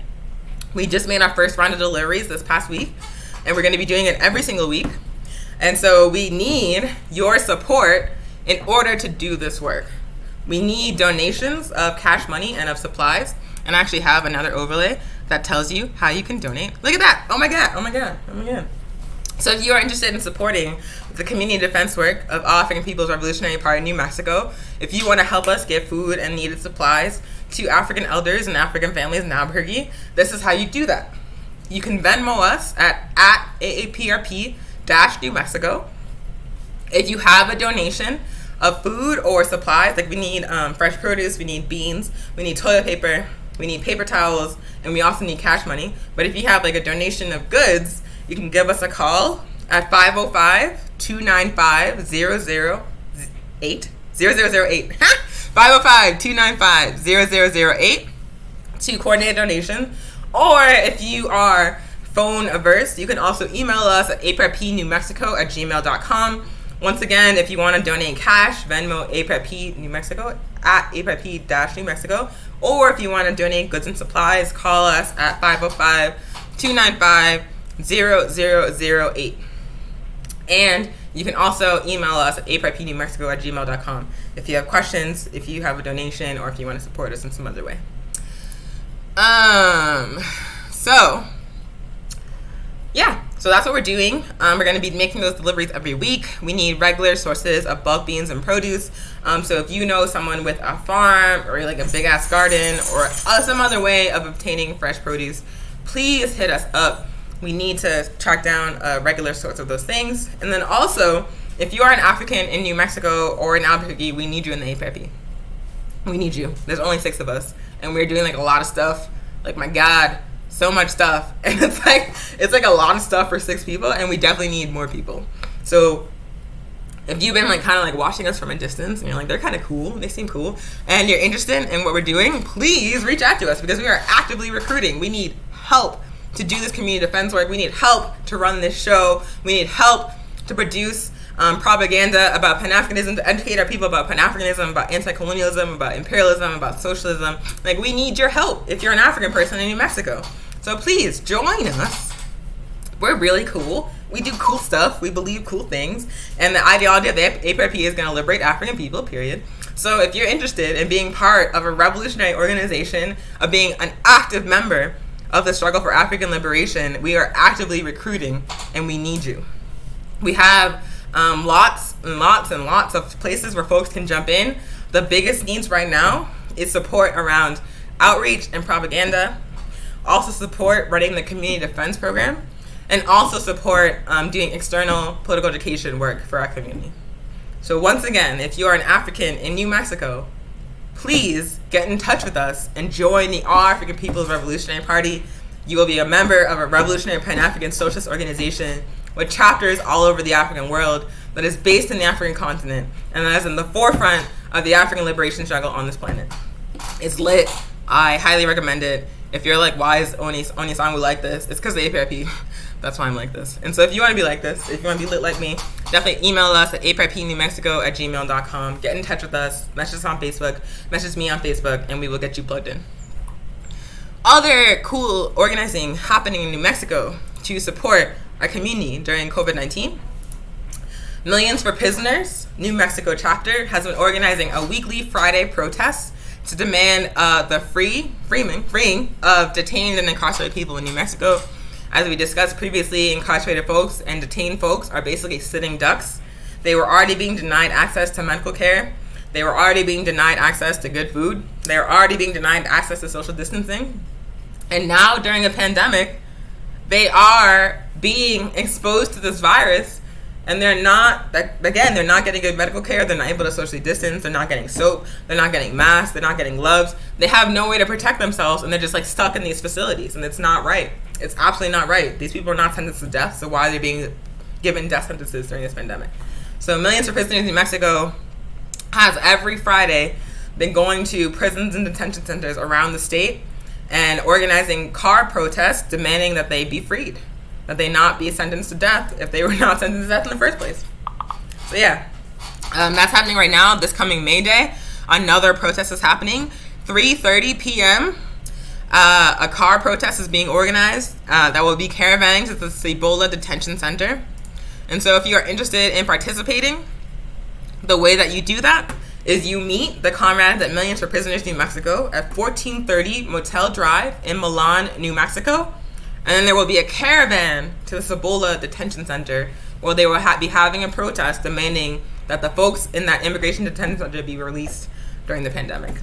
We just made our first round of deliveries this past week, and we're going to be doing it every single week. And so we need your support in order to do this work. We need donations of cash money and of supplies. And I actually have another overlay that tells you how you can donate. Look at that. Oh my God. Oh my God. Oh my God. So if you are interested in supporting the community defense work of All African People's Revolutionary Party in New Mexico, if you want to help us get food and needed supplies to African elders and African families in Albuquerque, this is how you do that. You can Venmo us at AAPRP-New Mexico. If you have a donation of food or supplies, like we need fresh produce, we need beans, we need toilet paper, we need paper towels, and we also need cash money. But if you have like a donation of goods, you can give us a call at 505-295-0008. 505-295-0008 to coordinate a donation. Or if you are phone averse, you can also email us at aprepnewmexico@gmail.com. Once again, if you want to donate cash, Venmo APRP New Mexico at APRP-New Mexico. Or if you want to donate goods and supplies, call us at 505-295-0008. And you can also email us at aprepnewmexico@gmail.com if you have questions, if you have a donation, or if you want to support us in some other way. So that's what we're doing. We're going to be making those deliveries every week. We need regular sources of bulk beans and produce. So if you know someone with a farm or like a big ass garden or some other way of obtaining fresh produce, please hit us up. We need to track down a regular source of those things. And then also, if you are an African in New Mexico or in Albuquerque, we need you in the APRP. We need you. There's only 6 of us, and we're doing like a lot of stuff. Like, my God, so much stuff. And it's like a lot of stuff for 6 people, and we definitely need more people. So if you've been like kind of like watching us from a distance and you're like, they're kind of cool, they seem cool, and you're interested in what we're doing, please reach out to us, because we are actively recruiting. We need help to do this community defense work. We need help to run this show. We need help to produce propaganda about Pan-Africanism, to educate our people about Pan-Africanism, about anti-colonialism, about imperialism, about socialism. Like, we need your help if you're an African person in New Mexico. So please join us. We're really cool. We do cool stuff. We believe cool things. And the ideology of the APRP is going to liberate African people, period. So if you're interested in being part of a revolutionary organization, of being an active member of the struggle for African liberation, we are actively recruiting, and we need you. We have lots and lots and lots of places where folks can jump in. The biggest needs right now is support around outreach and propaganda. Also support running the community defense program. and also support doing external political education work for our community. So once again, if you are an African in New Mexico, please get in touch with us and join the All African People's Revolutionary Party. You will be a member of a revolutionary Pan-African socialist organization with chapters all over the African world that is based in the African continent and that is in the forefront of the African liberation struggle on this planet. It's lit. I highly recommend it. If you're like, why is Onyesanwu like this? It's because of APIP. That's why I'm like this. And so if you want to be like this, if you want to be lit like me, definitely email us at apipnewmexico@gmail.com. Get in touch with us. Message us on Facebook. Message me on Facebook, and we will get you plugged in. Other cool organizing happening in New Mexico to support our community during COVID-19. Millions for Prisoners, New Mexico chapter, has been organizing a weekly Friday protest to demand the freeing of detained and incarcerated people in New Mexico. As we discussed previously, incarcerated folks and detained folks are basically sitting ducks. They were already being denied access to medical care. They were already being denied access to good food. They were already being denied access to social distancing. And now, during a pandemic, they are being exposed to this virus, and they're not getting good medical care. They're not able to socially distance. They're not getting soap. They're not getting masks. They're not getting gloves. They have no way to protect themselves, and they're just like stuck in these facilities, and it's not right. It's absolutely not right. These people are not sentenced to death, so why are they being given death sentences during this pandemic? So Millions for Prisoners in New Mexico has every Friday been going to prisons and detention centers around the state and organizing car protests demanding that they be freed, that they not be sentenced to death if they were not sentenced to death in the first place. So yeah, that's happening right now. This coming May Day, another protest is happening. 3:30 p.m., a car protest is being organized that will be caravanning to the Cibola Detention Center. And so if you are interested in participating, the way that you do that is you meet the comrades at Millions for Prisoners New Mexico at 1430 Motel Drive in Milan, New Mexico. And then there will be a caravan to the Cibola Detention Center where they will be having a protest demanding that the folks in that immigration detention center be released during the pandemic.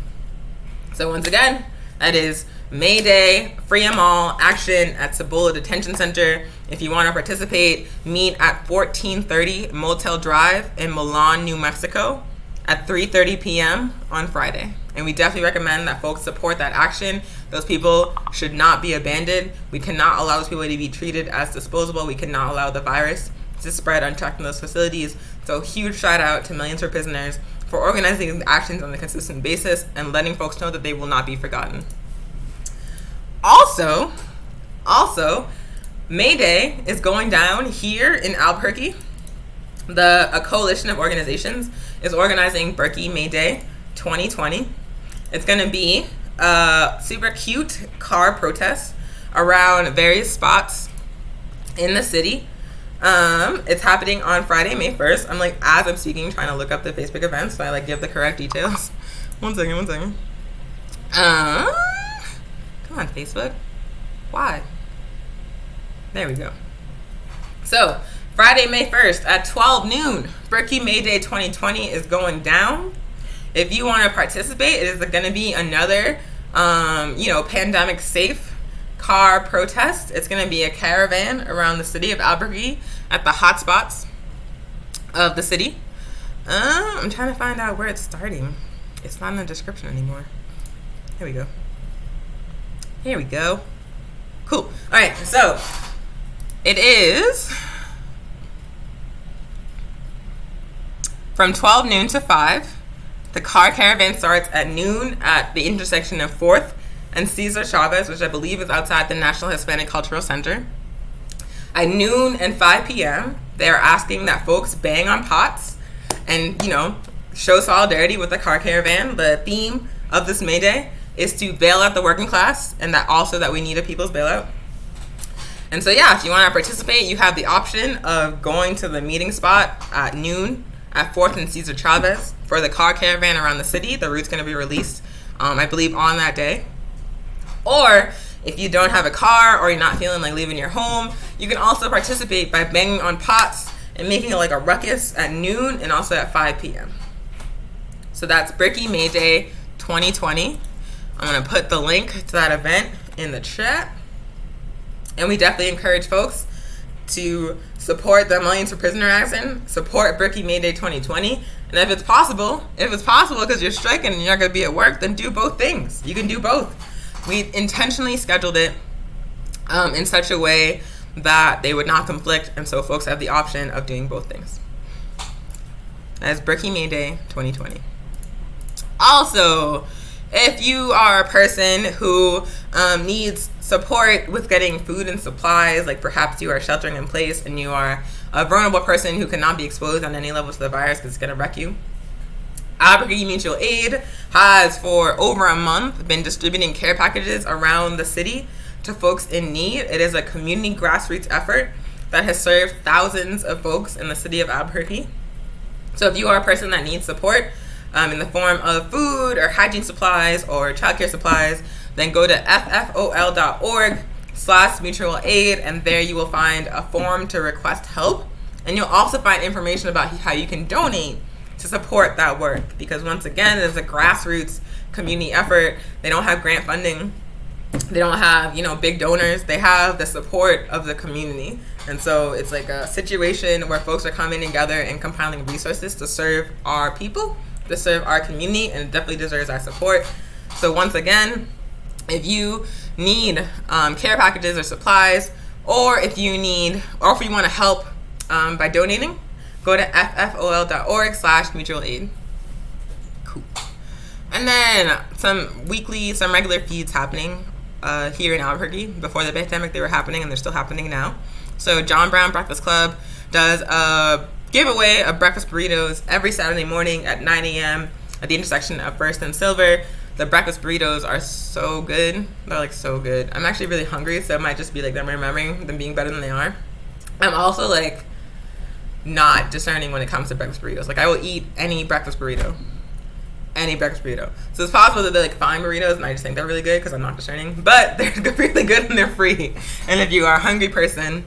So once again, that is May Day, Free 'em All action at Cibola Detention Center. If you want to participate, meet at 1430 Motel Drive in Milan, New Mexico at 3:30 p.m. on Friday. And we definitely recommend that folks support that action. Those people should not be abandoned. We cannot allow those people to be treated as disposable. We cannot allow the virus to spread unchecked in those facilities. So huge shout out to Millions for Prisoners for organizing these actions on a consistent basis and letting folks know that they will not be forgotten. Also, May Day is going down here in Albuquerque. A coalition of organizations is organizing Berkey May Day 2020. It's going to be a super cute car protest around various spots in the city. It's happening on Friday, May 1st. I'm like, as I'm speaking, trying to look up the Facebook events, so I like give the correct details. One second. Come on, Facebook. Why? There we go. So, Friday, May 1st at 12 noon, Berkey May Day 2020 is going down. If you want to participate, it is going to be another, pandemic safe car protest. It's going to be a caravan around the city of Albuquerque at the hot spots of the city. I'm trying to find out where it's starting. It's not in the description anymore. Here we go. Cool. All right, so it is from 12 noon to 5. The car caravan starts at noon at the intersection of 4th and Cesar Chavez, which I believe is outside the National Hispanic Cultural Center. At noon and 5 p.m., they're asking that folks bang on pots and, show solidarity with the car caravan. The theme of this May Day is to bail out the working class, and that we need a people's bailout. And so, yeah, if you want to participate, you have the option of going to the meeting spot at noon at 4th and Cesar Chavez for the car caravan around the city. The route's going to be released, I believe, on that day. Or if you don't have a car or you're not feeling like leaving your home, you can also participate by banging on pots and making it like a ruckus at noon and also at 5 p.m. So that's Berkey May Day 2020. I'm going to put the link to that event in the chat. And we definitely encourage folks to support the Millions for Prisoner Action, support Berkey May Day 2020, and if it's possible, because you're striking and you're not going to be at work, then do both things. You can do both. We intentionally scheduled it in such a way that they would not conflict, and so folks have the option of doing both things. As Berkey May Day 2020. Also, if you are a person who needs support with getting food and supplies, like perhaps you are sheltering in place and you are a vulnerable person who cannot be exposed on any level to the virus because it's going to wreck you, Albuquerque Mutual Aid has for over a month been distributing care packages around the city to folks in need. It is a community grassroots effort that has served thousands of folks in the city of Albuquerque. So if you are a person that needs support in the form of food or hygiene supplies or childcare supplies, then go to ffol.org/mutual aid, and there you will find a form to request help. And you'll also find information about how you can donate to support that work, because once again, it is a grassroots community effort. They don't have grant funding. They don't have, big donors. They have the support of the community. And so it's like a situation where folks are coming together and compiling resources to serve our people, to serve our community, and it definitely deserves our support. So once again, if you need care packages or supplies, or if you want to help by donating, go to ffol.org/mutual aid. Cool. And then some regular feeds happening here in Albuquerque. Before the pandemic, they were happening, and they're still happening now. So John Brown Breakfast Club does a giveaway of breakfast burritos every Saturday morning at 9 a.m. at the intersection of First and Silver. The breakfast burritos are so good. They're so good. I'm actually really hungry, so it might just be them remembering them being better than they are. I'm also not discerning when it comes to breakfast burritos. I will eat any breakfast burrito. So it's possible that they're fine burritos and I just think they're really good because I'm not discerning, but they're really good and they're free. And if you are a hungry person,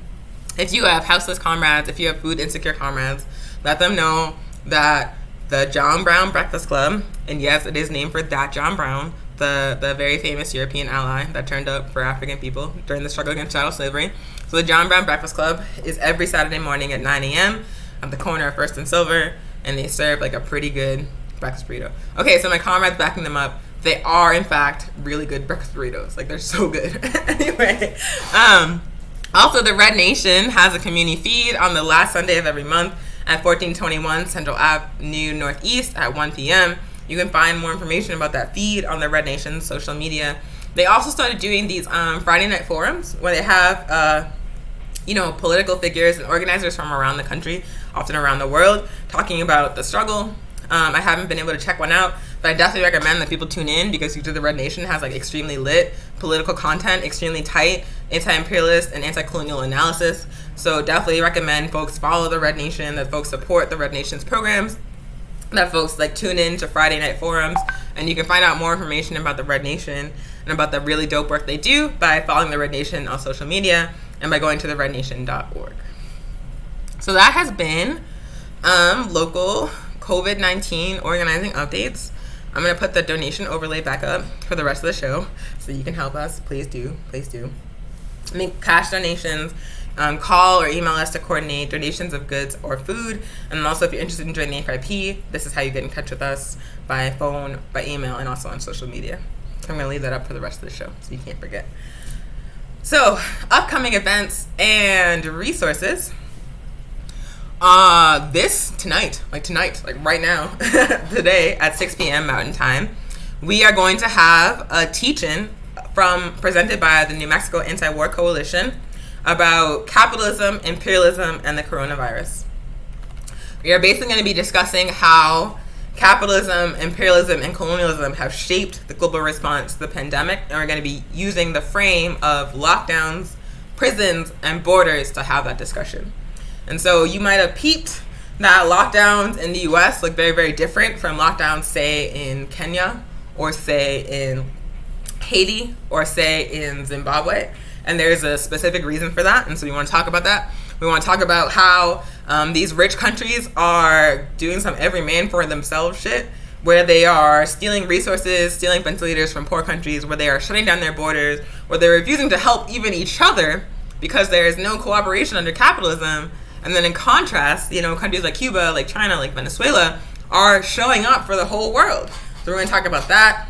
if you have houseless comrades, if you have food insecure comrades, let them know that the John Brown Breakfast Club, and yes, it is named for that John Brown, the very famous European ally that turned up for African people during the struggle against chattel slavery. So the John Brown Breakfast Club is every Saturday morning at 9 a.m. at the corner of First and Silver, and they serve a pretty good breakfast burrito. Okay, so my comrades backing them up. They are, in fact, really good breakfast burritos. They're so good. Anyway, also the Red Nation has a community feed on the last Sunday of every month at 1421 Central Avenue Northeast at 1 p.m. You can find more information about that feed on the Red Nation's social media. They also started doing these Friday night forums where they have, political figures and organizers from around the country, often around the world, talking about the struggle. I haven't been able to check one out, but I definitely recommend that people tune in because usually the Red Nation has extremely lit political content, extremely tight anti-imperialist and anti-colonial analysis. So definitely recommend folks follow the Red Nation, that folks support the Red Nation's programs, that folks tune in to Friday night forums, and you can find out more information about the Red Nation and about the really dope work they do by following the Red Nation on social media and by going to therednation.org. So that has been local COVID-19 organizing updates. I'm going to put the donation overlay back up for the rest of the show so you can help us. Please do. Make cash donations. Call or email us to coordinate donations of goods or food. And also, if you're interested in joining the FIP, this is how you get in touch with us: by phone, by email, and also on social media. So I'm going to leave that up for the rest of the show so you can't forget. So, upcoming events and resources. Tonight, right now, today at 6 p.m. Mountain Time, we are going to have a teach-in presented by the New Mexico Anti-War Coalition about capitalism, imperialism, and the coronavirus. We are basically going to be discussing how capitalism, imperialism, and colonialism have shaped the global response to the pandemic, and we're going to be using the frame of lockdowns, prisons, and borders to have that discussion. And so you might have peeped that lockdowns in the U.S. look very, very different from lockdowns, say, in Kenya, or say, in Haiti, or say, in Zimbabwe. And there's a specific reason for that, and so we want to talk about that. We want to talk about how these rich countries are doing some every man for themselves shit, where they are stealing resources, stealing ventilators from poor countries, where they are shutting down their borders, where they're refusing to help even each other because there is no cooperation under capitalism. And then in contrast, countries like Cuba, like China, like Venezuela are showing up for the whole world. So we're going to talk about that.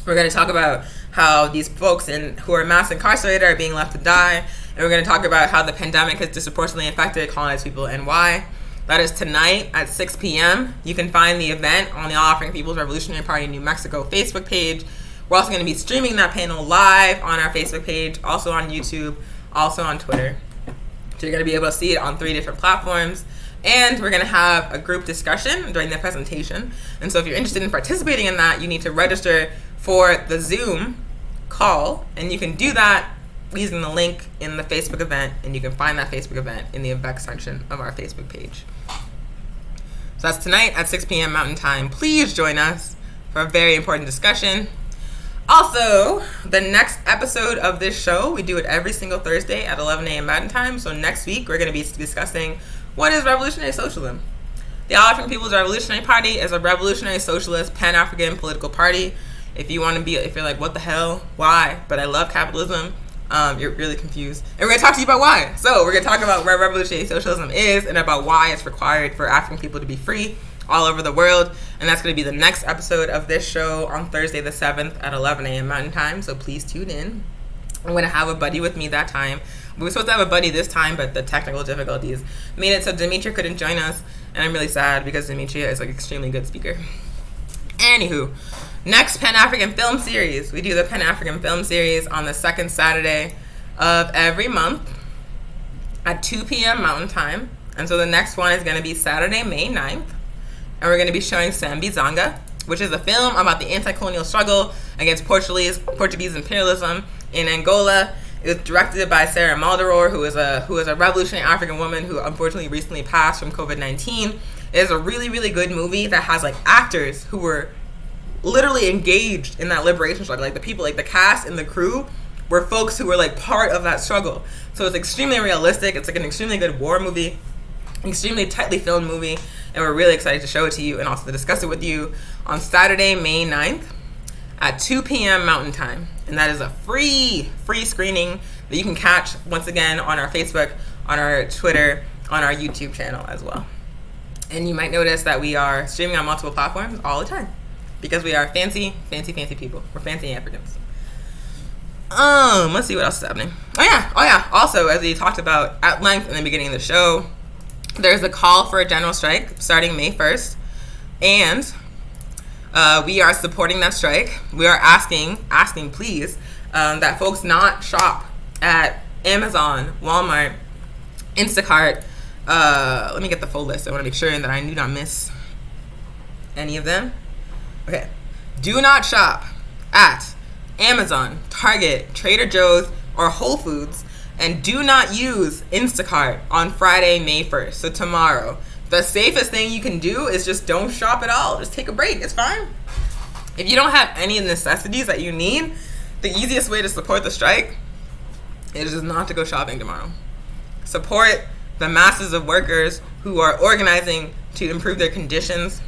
We're going to talk about how these folks who are mass incarcerated are being left to die. And we're going to talk about how the pandemic has disproportionately affected colonized people and why. That is tonight at 6 p.m. You can find the event on the All African People's Revolutionary Party New Mexico Facebook page. We're also going to be streaming that panel live on our Facebook page, also on YouTube, also on Twitter. So you're going to be able to see it on 3 different platforms. And we're going to have a group discussion during the presentation. And so if you're interested in participating in that, you need to register for the Zoom call. And you can do that using the link in the Facebook event. And you can find that Facebook event in the event section of our Facebook page. So that's tonight at 6 p.m. Mountain Time. Please join us for a very important discussion. Also, the next episode of this show, we do it every single Thursday at 11 a.m. Mountain Time. So next week, we're going to be discussing what is revolutionary socialism. The All African People's Revolutionary Party is a revolutionary socialist Pan-African political party. If you're like, what the hell? Why? But I love capitalism. You're really confused. And we're going to talk to you about why. So we're going to talk about where revolutionary socialism is and about why it's required for African people to be free all over the world. And that's going to be the next episode of this show on Thursday the 7th at 11 a.m. Mountain Time. So please tune in. I'm going to have a buddy with me that time. We were supposed to have a buddy this time, but the technical difficulties made it so Demetria couldn't join us. And I'm really sad because Demetria is like an extremely good speaker. Anywho, next Pan-African Film Series. We do the Pan-African Film Series on the second Saturday of every month at 2 p.m. Mountain Time. And so the next one is going to be Saturday, May 9th. And we're going to be showing Sambizanga, which is a film about the anti-colonial struggle against Portuguese imperialism in Angola. It was directed by Sarah Maldoror, who is a revolutionary African woman who unfortunately recently passed from COVID-19. It is a really, really good movie that has like actors who were literally engaged in that liberation struggle. Like the people, like the cast and the crew were folks who were like part of that struggle. So it's extremely realistic. It's like an extremely good war movie, extremely tightly filmed movie. And we're really excited to show it to you and also to discuss it with you on Saturday, May 9th at 2 p.m. Mountain Time. And that is a free screening that you can catch once again on our Facebook, on our Twitter, on our YouTube channel as well. And you might notice that we are streaming on multiple platforms all the time because we are fancy people. We're fancy Africans. Let's see what else is happening. Oh yeah. Also, as we talked about at length in the beginning of the show, there's a call for a general strike starting May 1st. And we are supporting that strike. We are asking please, that folks not shop at Amazon, Walmart, Instacart. Let me get the full list. I want to make sure that I do not miss any of them. Okay. Do not shop at Amazon, Target, Trader Joe's, or Whole Foods. And do not use Instacart on Friday, May 1st. So tomorrow. The safest thing you can do is just don't shop at all. Just take a break. It's fine. If you don't have any necessities that you need, the easiest way to support the strike is just not to go shopping tomorrow. Support the masses of workers who are organizing to improve their conditions.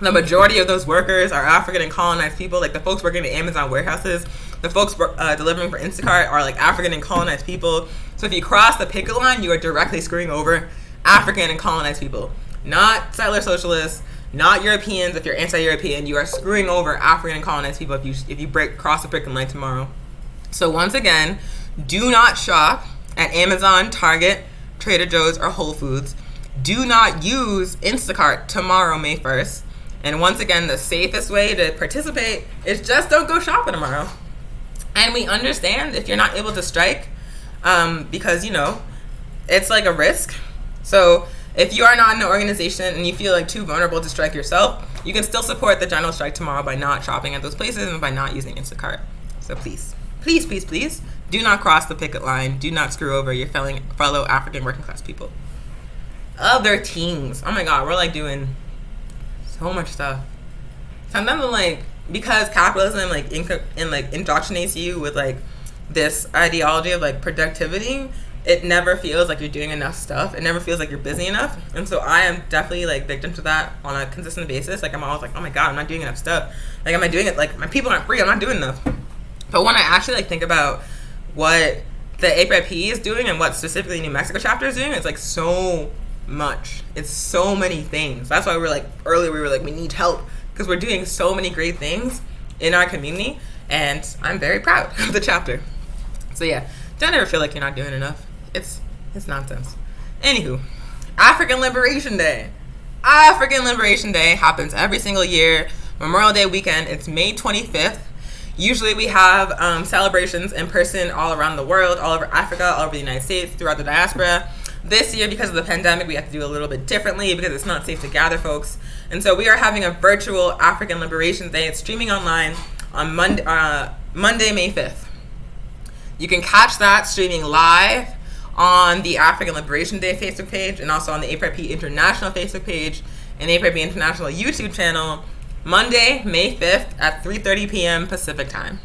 The majority of those workers are African and colonized people. Like the folks working at Amazon warehouses, the folks delivering for Instacart are like African and colonized people. So if you cross the picket line, you are directly screwing over African and colonized people. Not settler socialists, not Europeans. If you're anti-European, you are screwing over African and colonized people if you cross the picket line tomorrow. So once again, do not shop at Amazon, Target, Trader Joe's, or Whole Foods. Do not use Instacart tomorrow, May 1st. And once again, the safest way to participate is just don't go shopping tomorrow. And we understand if you're not able to strike, because, it's like a risk. So if you are not in an organization and you feel like too vulnerable to strike yourself, you can still support the general strike tomorrow by not shopping at those places and by not using Instacart. So please, do not cross the picket line. Do not screw over your fellow African working class people. Other teams. Oh my God, we're like doing so much stuff. Sometimes I'm like, because capitalism indoctrinates you with like this ideology of like productivity, it never feels like you're doing enough stuff. It never feels like you're busy enough. And so I am definitely like victim to that on a consistent basis. Like I'm always like, oh my God, I'm not doing enough stuff. Like, am I doing it? Like my people aren't free. I'm not doing enough. But when I actually like think about what the APIP is doing and what specifically New Mexico chapter is doing, it's like so much. It's so many things. That's why earlier we were like, we need help, because we're doing so many great things in our community, and I'm very proud of the chapter. So yeah, don't ever feel like you're not doing enough. It's nonsense. Anywho, African Liberation Day. African Liberation Day happens every single year. Memorial Day weekend, it's May 25th. Usually we have celebrations in person all around the world, all over Africa, all over the United States, throughout the diaspora. This year, because of the pandemic, we have to do a little bit differently because it's not safe to gather folks. And so we are having a virtual African Liberation Day. It's streaming online on Monday, May 5th. You can catch that streaming live on the African Liberation Day Facebook page and also on the APIP International Facebook page and APIP International YouTube channel, Monday, May 5th at 3:30 p.m. Pacific time.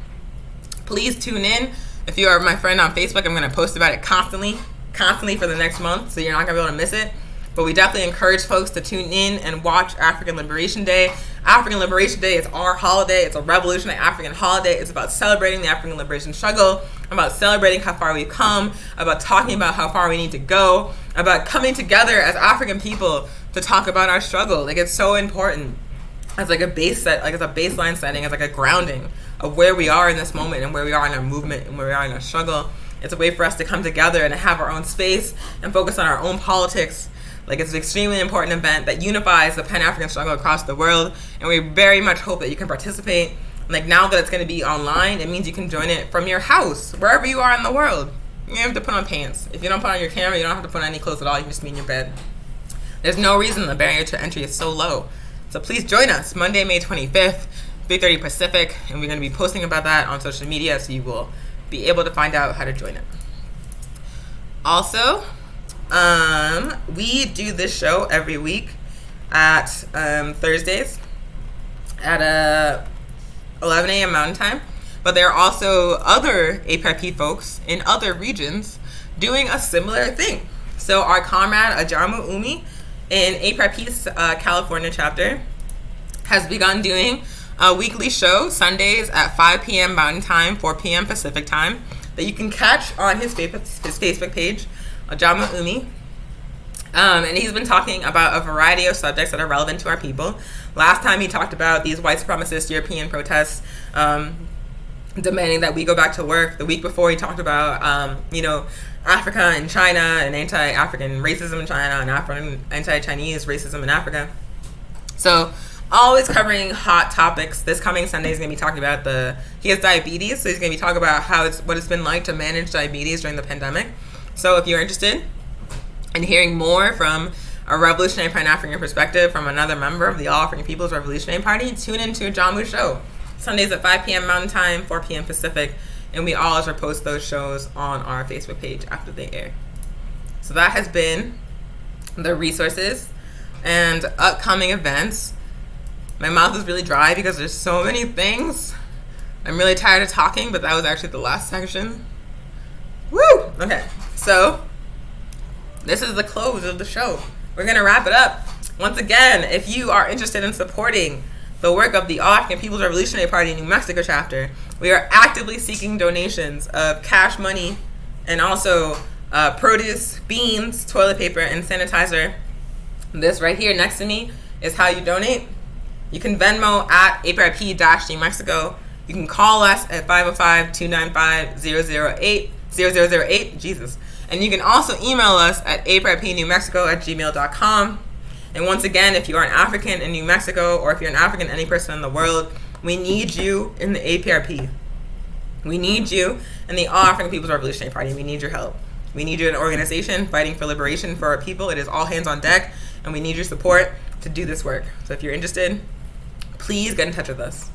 Please tune in. If you are my friend on Facebook, I'm going to post about it constantly for the next month, so you're not going to be able to miss it. But we definitely encourage folks to tune in and watch African Liberation Day. African Liberation Day is our holiday. It's a revolutionary African holiday. It's about celebrating the African liberation struggle, about celebrating how far we've come, about talking about how far we need to go, about coming together as African people to talk about our struggle. Like, it's so important as like a base set, like as a baseline setting, as like a grounding of where we are in this moment and where we are in our movement and where we are in our struggle. It's a way for us to come together and have our own space and focus on our own politics. Like, it's an extremely important event that unifies the Pan-African struggle across the world, and we very much hope that you can participate. Like, now that it's going to be online, it means you can join it from your house, wherever you are in the world. You don't have to put on pants. If you don't put on your camera, you don't have to put on any clothes at all. You can just be in your bed. There's no reason the barrier to entry is so low. So please join us Monday, May 25th, 3:30 Pacific, and we're going to be posting about that on social media, so you will be able to find out how to join it. Also, we do this show every week at Thursdays at 11 a.m. Mountain Time, but there are also other APIP folks in other regions doing a similar thing. So our comrade Ajamu Umi in APIP's California chapter has begun doing a weekly show Sundays at 5 p.m. Mountain Time, 4 p.m. Pacific Time, that you can catch on his Facebook page, Ajamu Umi. And he's been talking about a variety of subjects that are relevant to our people. Last time he talked about these white supremacist European protests demanding that we go back to work. The week before he talked about, Africa and China and anti-African racism in China and anti-Chinese racism in Africa. So always covering hot topics. This coming Sunday he's going to be talking about he has diabetes, so he's going to be talking about what it's been like to manage diabetes during the pandemic. So if you're interested in hearing more from a revolutionary Pan-African perspective from another member of the All African People's Revolutionary Party, tune into Ajamu's show. Sundays at 5 p.m. Mountain Time, 4 p.m. Pacific, and we always repost those shows on our Facebook page after they air. So that has been the resources and upcoming events. My mouth is really dry because there's so many things. I'm really tired of talking, but that was actually the last section. Woo! Okay, so this is the close of the show. We're going to wrap it up. Once again, if you are interested in supporting the work of the All African People's Revolutionary Party New Mexico chapter, we are actively seeking donations of cash money and also produce, beans, toilet paper, and sanitizer. This right here next to me is how you donate. You can Venmo at APIP-New Mexico. You can call us at 505-295-0008, Jesus. And you can also email us at apipnewmexico@gmail.com. And once again, if you are an African in New Mexico, or if you're an African, any person in the world, we need you in the APRP. We need you in the All African People's Revolutionary Party. We need your help. We need you in an organization fighting for liberation for our people. It is all hands on deck, and we need your support to do this work. So if you're interested, please get in touch with us.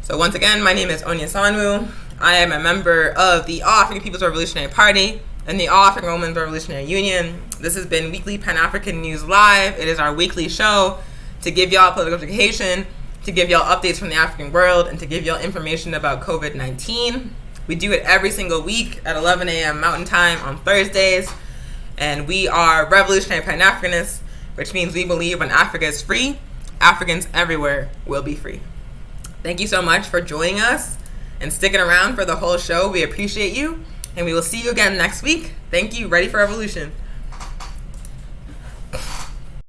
So once again, my name is Onyesanwu. I am a member of the All African People's Revolutionary Party and the All African Women's Revolutionary Union. This has been Weekly Pan-African News Live. It is our weekly show to give y'all political education, to give y'all updates from the African world, and to give y'all information about COVID-19. We do it every single week at 11 a.m. Mountain Time on Thursdays. And we are revolutionary Pan-Africanists, which means we believe when Africa is free, Africans everywhere will be free. Thank you so much for joining us and sticking around for the whole show. We appreciate you. And we will see you again next week. Thank you. Ready for Revolution.